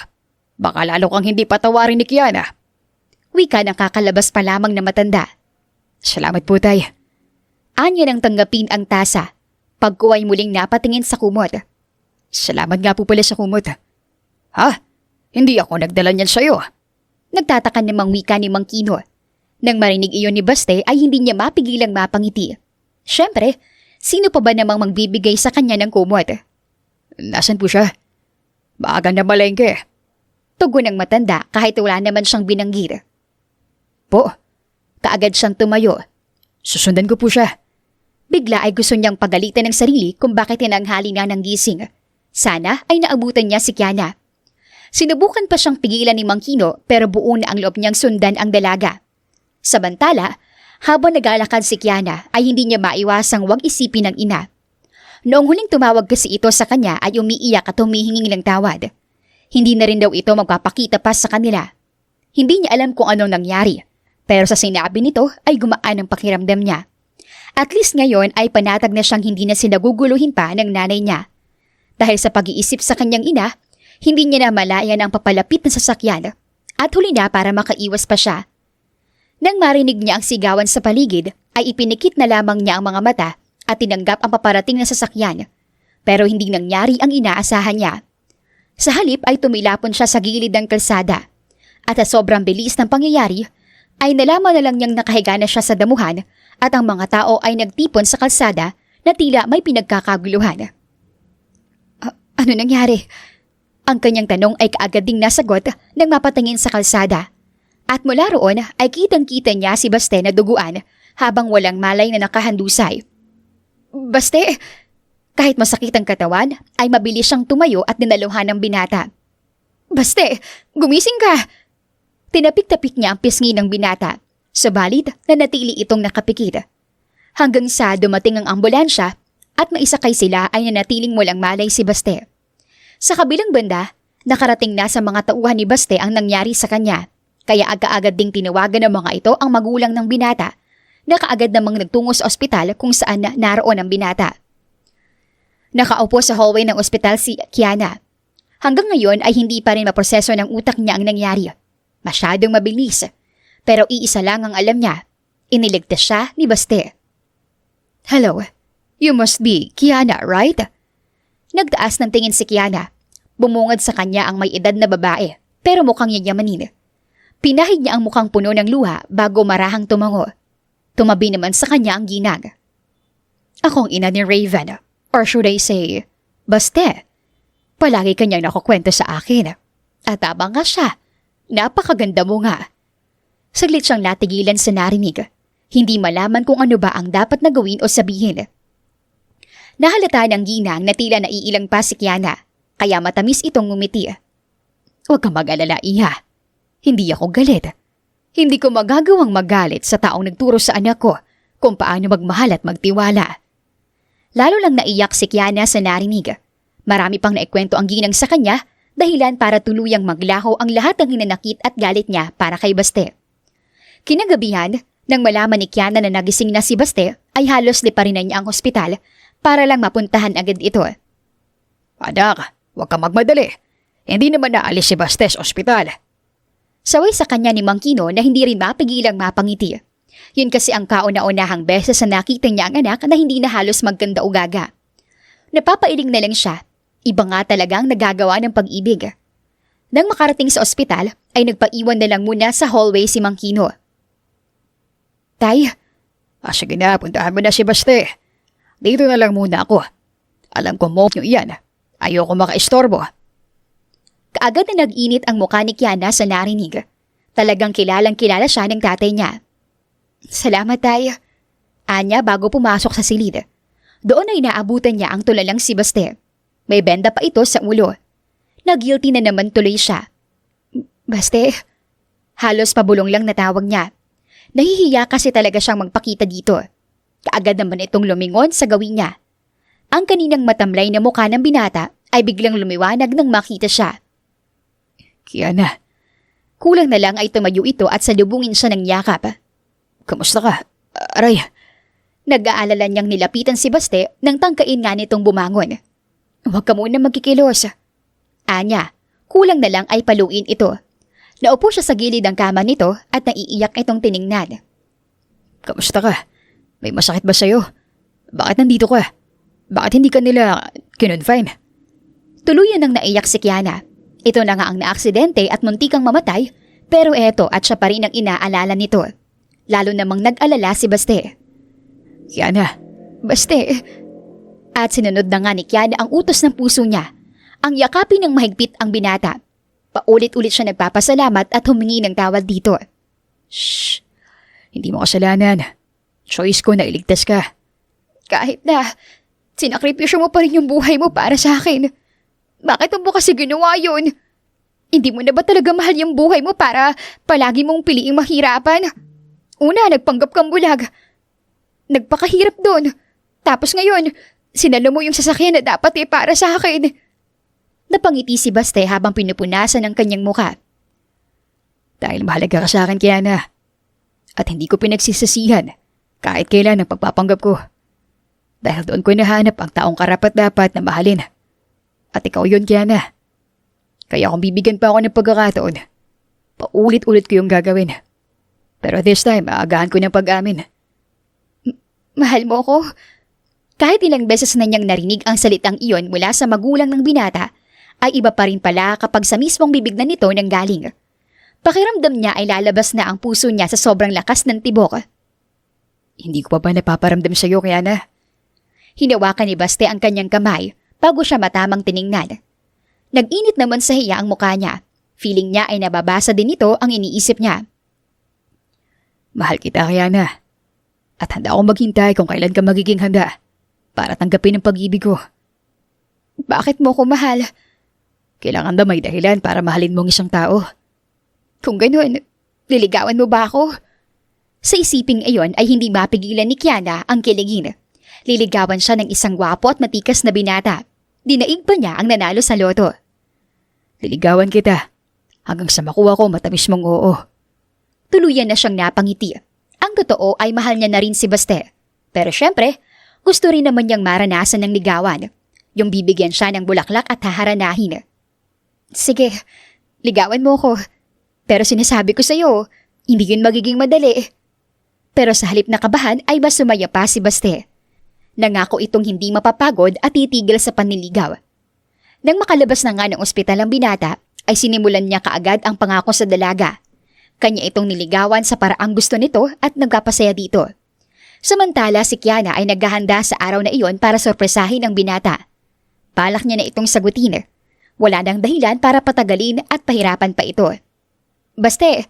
Baka lalo kang hindi patawarin ni Kiana. Wika ng kakalabas pa lamang na matanda. Salamat po, Tay. Anya nang tanggapin ang tasa. Pagkuwa'y muling napatingin sa kumot. Salamat nga po pala sa kumot. Ha? Hindi ako nagdala niyan sa'yo. Nagtataka namang wika ni Mang Kino. Nang marinig iyon ni Baste ay hindi niya mapigilang mapangiti. Siyempre, sino pa ba namang magbibigay sa kanya ng kumot? Nasaan po siya? Maaga na malengke. Tugon ng matanda kahit wala naman siyang binanggit. Po, Kaagad siyang tumayo. susundan ko po siya. Bigla ay gusto niyang pagalitan ng sarili kung bakit tinanghali na ng gising. Sana ay naabutan niya si Kiana. Sinubukan pa siyang pigilan ni Mang Kino pero buo na ang loob niyang sundan ang dalaga. Samantala, habang naglalakad si Kiana ay hindi niya maiwasang wag isipin ng ina. Noong huling tumawag kasi ito sa kanya ay umiiyak at humihinging ng tawad. Hindi na rin daw ito magpapakita pa sa kanila. Hindi niya alam kung anong nangyari, pero sa sinabi nito ay gumaan ang pakiramdam niya. At least ngayon ay panatag na siyang hindi na sinaguguluhin pa ng nanay niya. Dahil sa pag-iisip sa kanyang ina, hindi niya na malayan ang papalapit na sasakyan at huli na para makaiwas pa siya. Nang marinig niya ang sigawan sa paligid, ay ipinikit na lamang niya ang mga mata at tinanggap ang paparating na sasakyan. Pero hindi nangyari ang inaasahan niya. Sa halip ay tumilapon siya sa gilid ng kalsada at sa sobrang bilis ng pangyayari ay nalaman na lang niyang nakahiga na siya sa damuhan at ang mga tao ay nagtipon sa kalsada na tila may pinagkakaguluhan. Ano nangyari? Ang kanyang tanong ay kaagad ding nasagot nang mapatingin sa kalsada. At mula roon ay kitang-kita niya si Baste na duguan habang walang malay na nakahandusay. Baste! Kahit masakit ang katawan, ay mabilis siyang tumayo at dinaluhan ng binata. Baste! Gumising ka! Tinapik-tapik niya ang pisngi ng binata, subalit nanatili itong nakapikit. Hanggang sa dumating ang ambulansya at maisakay sila ay nanatiling walang malay si Baste. Sa kabilang banda, nakarating na sa mga tauhan ni Baste ang nangyari sa kanya. Kaya aga-agad ding tinawagan ng mga ito ang magulang ng binata na kaagad namang nagtungo sa ospital kung saan naroon ang binata. Nakaupo sa hallway ng ospital si Kiana. Hanggang ngayon ay hindi pa rin maproseso ng utak niya ang nangyari. Masyadong mabilis. Pero iisa lang ang alam niya. Iniligtas siya ni Baste. Hello, you must be Kiana, right? Nagtaas ng tingin si Kiana. Bumungad sa kanya ang may edad na babae pero mukhang yayamanin. Pinahid niya ang mukhang puno ng luha bago marahang tumango. Tumabi naman sa kanya ang ginag. Akong ina ni Raven, or should I say, Baste. Palagi kanyang nakukwento sa akin. At habang nga siya, napakaganda mo nga. Saglit siyang natigilan sa narinig. Hindi malaman kung ano ba ang dapat na gawin o sabihin. Nahalata ng ginang na tila naiilang pa si Kiana, kaya matamis itong ngumiti. Huwag kang mag-alala, Iha. Hindi ako galit. Hindi ko magagawang magalit sa taong nagturo sa anak ko kung paano magmahal at magtiwala. Lalo lang naiyak si Kiana sa narinig. Marami pang naikwento ang ginang sa kanya dahilan para tuluyang maglaho ang lahat ng hinanakit at galit niya para kay Baste. Kinagabihan, nang malaman ni Kiana na nagising na si Baste, ay halos liparinan niya ang ospital para lang mapuntahan agad ito. Anak, huwag kang magmadali. Hindi naman naalis si Baste sa ospital. Saway sa kanya ni Mang Kino na hindi rin mapigilang mapangiti. Yun kasi ang kauna-unahang beses na nakita niya ang anak na hindi na halos magkanda o gaga. Napapailing na lang siya. Iba nga talagang nagagawa ng pag-ibig. Nang makarating sa ospital, ay nagpaiwan na lang muna sa hallway si Mang Kino. Tay? Sige na, puntahan mo na si Baste. Dito na lang muna ako. Alam ko mo yung iyan. Ayoko makaistorbo. Kaagad na nag-init ang mukha ni Kiana sa narinig. Talagang kilalang-kilala siya ng tatay niya. Salamat, Tay. Anya bago pumasok sa silid. Doon ay naabutan niya ang tulalang si Baste. May benda pa ito sa ulo. Nag-guilty na naman tuloy siya. Baste, halos pabulong lang natawag niya. Nahihiya kasi talaga siyang magpakita dito. Kaagad naman itong lumingon sa gawin niya. Ang kaninang matamlay na mukha ng binata ay biglang lumiwanag nang makita siya. Kiana. Kulang na lang ay tumayo ito at salubungin siya ng yakap. Kamusta ka? Aray, Nag-aalala niyang nilapitan si Baste nang tangkain nga nitong bumangon. Huwag ka muna magkikilos. Anya, kulang na lang ay paluin ito. Naupo siya sa gilid ng kama nito at naiiyak itong tiningnan. kamusta ka? May masakit ba sa'yo? Bakit nandito ka? Bakit hindi ka nila kinonfine? Tuluyan nang naiyak si Kiana. Ito na nga ang naaksidente at muntikang mamatay, pero eto at siya pa rin ang inaalala nito. Lalo namang nag-alala si Baste. Kiana, Baste. At sinunod na nga ni Kiana ang utos ng puso niya. Ang yakapin ng mahigpit ang binata. Paulit-ulit siya nagpapasalamat at humingi ng tawad dito. shh, hindi mo kasalanan. Choice ko na iligtas ka. Kahit na, sinakripisyo mo pa rin yung buhay mo para sa akin. Bakit mo kasi ginawa yun? Hindi mo na ba talaga mahal yung buhay mo para palagi mong piliing mahirapan? Una, nagpanggap kang bulag. Nagpakahirap doon. Tapos ngayon, sinalo mo yung sasakyan na dapat para sa akin. Napangiti si Baste habang pinupunasan ang kanyang mukha. Dahil mahalaga ka sa akin, Kiana. At hindi ko pinagsisisihan kahit kailan ang pagpapanggap ko. Dahil doon ko nahanap ang taong karapat-dapat na mahalin. At ikaw yun, Kiana. Kaya kung bibigyan pa ako ng pagkakataon, paulit-ulit ko yung gagawin. Pero this time, aagahan ko ng pag-amin. Mahal mo ko? Kahit ilang beses na niyang narinig ang salitang iyon mula sa magulang ng binata, ay iba pa rin pala kapag sa mismong bibig na nito nanggaling. Pakiramdam niya ay lalabas na ang puso niya sa sobrang lakas ng tibok. Hindi ko pa ba napaparamdam sa'yo, Kiana? Hinawakan ni Baste ang kanyang kamay bago siya matamang tiningnan. Nag-init naman sa hiya ang mukha niya. Feeling niya ay nababasa din ito ang iniisip niya. Mahal kita, Kiana. At handa akong maghintay kung kailan ka magiging handa para tanggapin ang pag-ibig ko. Bakit mo ko mahal? Kailangan ba may dahilan para mahalin mong isang tao? Kung ganun, liligawan mo ba ako? Sa isiping iyon ay hindi mapigilan ni Kiana ang kiligin. Liligawan siya ng isang gwapo at matikas na binata. Dinaig pa niya ang nanalo sa loto. Liligawan kita hanggang sa makuha ko matamis mong oo. Tuluyan na siyang napangiti. Ang totoo ay mahal niya na rin si Baste. Pero syempre, gusto rin naman niyang maranasan ng ligawan. Yung bibigyan siya ng bulaklak at haharanahin. Sige, ligawan mo ko. Pero sinasabi ko sa'yo, hindi yun magiging madali. Pero sa halip na kabahan ay mas sumaya pa si Baste. Nangako itong hindi mapapagod at titigil sa panliligaw. Nang makalabas na nga ng ospital ang binata, ay sinimulan niya kaagad ang pangako sa dalaga. Kanya itong niligawan sa paraang gusto nito at nagkapasaya dito. Samantala si Kiana ay naghahanda sa araw na iyon para sorpresahin ang binata. Balak niya na itong sagutin. Wala nang dahilan para patagalin at pahirapan pa ito. Baste,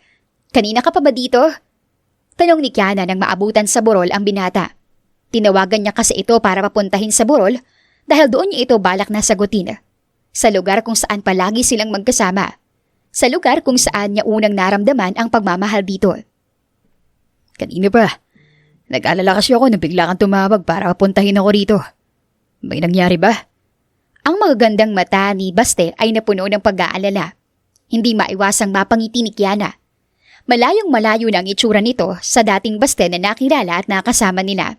kanina ka pa ba dito? Tanong ni Kiana nang maabutan sa burol ang binata. Tinawagan niya kasi ito para papuntahin sa burol dahil doon niya ito balak na sagutin. Sa lugar kung saan palagi silang magkasama. Sa lugar kung saan niya unang naramdaman ang pagmamahal dito. Kanina pa. Nag-alala kasi ako nang bigla kang tumawag para papuntahin ako rito. May nangyari ba? Ang magagandang mata ni Baste ay napuno ng pag-aalala. Hindi maiwasang mapangiti ni Kiana. Malayong malayo na ang itsura nito sa dating Baste na nakilala at nakasama nila.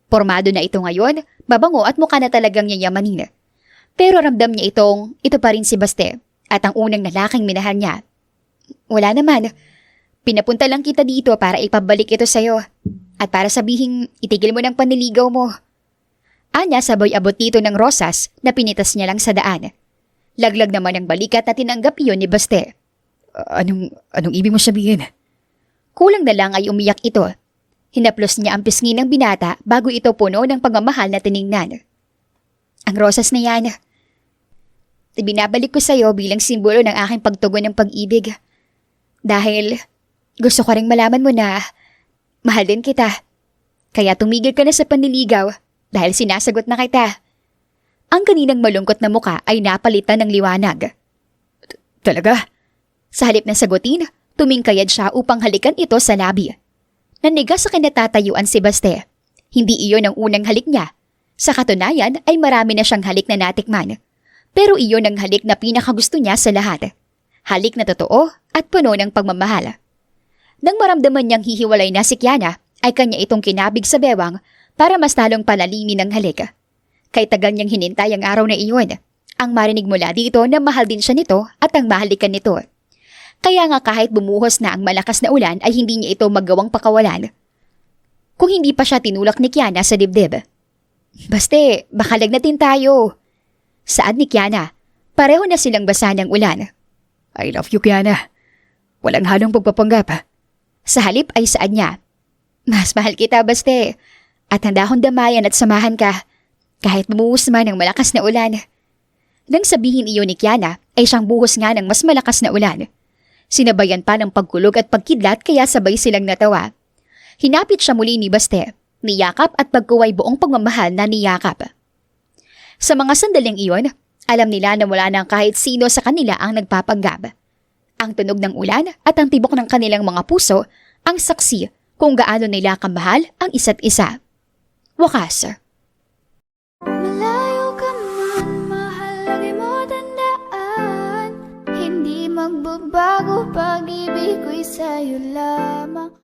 Pormado na ito ngayon, mabango at mukha na talagang yayamanin. Pero ramdam niya ito pa rin si Baste at ang unang lalaking minahal niya. Wala naman. Pinapunta lang kita dito para ipabalik ito sa'yo at para sabihing itigil mo ng panliligaw mo. Anya sabay abot dito ng rosas na pinitas niya lang sa daan. Laglag naman ang balikat na tinanggap iyon ni Baste. Anong ibig mo sabihin? Kulang na lang ay umiyak ito. Hinaplos niya ang pisngi ng binata bago ito puno ng pagmamahal na tiningnan. Ang rosas na yan. Binabalik ko sa'yo bilang simbolo ng aking pagtugon ng pag-ibig. Dahil gusto ko ring malaman mo na mahal din kita. Kaya tumigil ka na sa panliligaw dahil sinasagot na kita. Ang kaninang malungkot na muka ay napalitan ng liwanag. Talaga? Sa halip na sagutin, tumingkayad siya upang halikan ito sa labi. Nanigas sa kinatatayuan si Baste. Hindi iyon ang unang halik niya. Sa katunayan ay marami na siyang halik na natikman. Pero iyon ang halik na pinakagusto niya sa lahat. Halik na totoo at puno ng pagmamahal. Nang maramdaman niyang hihiwalay na si Kiana, ay kanya itong kinabig sa bewang para mas talong palalimin ng halik. Kay tagal niyang hinintay ang araw na iyon, ang marinig mula dito na mahal din siya nito at ang mahalikan nito. Kaya nga kahit bumuhos na ang malakas na ulan ay hindi niya ito magawang pakawalan. Kung hindi pa siya tinulak ni Kiana sa dibdib. Baste, baka lagnatin tayo. Saad ni Kiana, pareho na silang basa ng ulan. I love you, Kiana. Walang halong pagpapanggap. Sa halip ay saad niya, mas mahal kita, Baste. At handa akong damayan at samahan ka. Kahit bumuhos man ng malakas na ulan. Nang sabihin iyon ni Kiana, ay siyang buhos nga ng mas malakas na ulan. Sinabayan pa ng pagkulog at pagkidlat kaya sabay silang natawa. Hinapit siya muli ni Baste, niyakap at pagkuway buong pagmamahal na niyakap. Sa mga sandaling iyon, alam nila na wala nang kahit sino sa kanila ang nagpapanggap. Ang tunog ng ulan at ang tibok ng kanilang mga puso ang saksi kung gaano nila kamahal ang isa't isa. Wakas. Malayo ka man, mahal, lagi mo tandaan. Hindi magbabago, pag-ibig ko'y sa'yo lamang.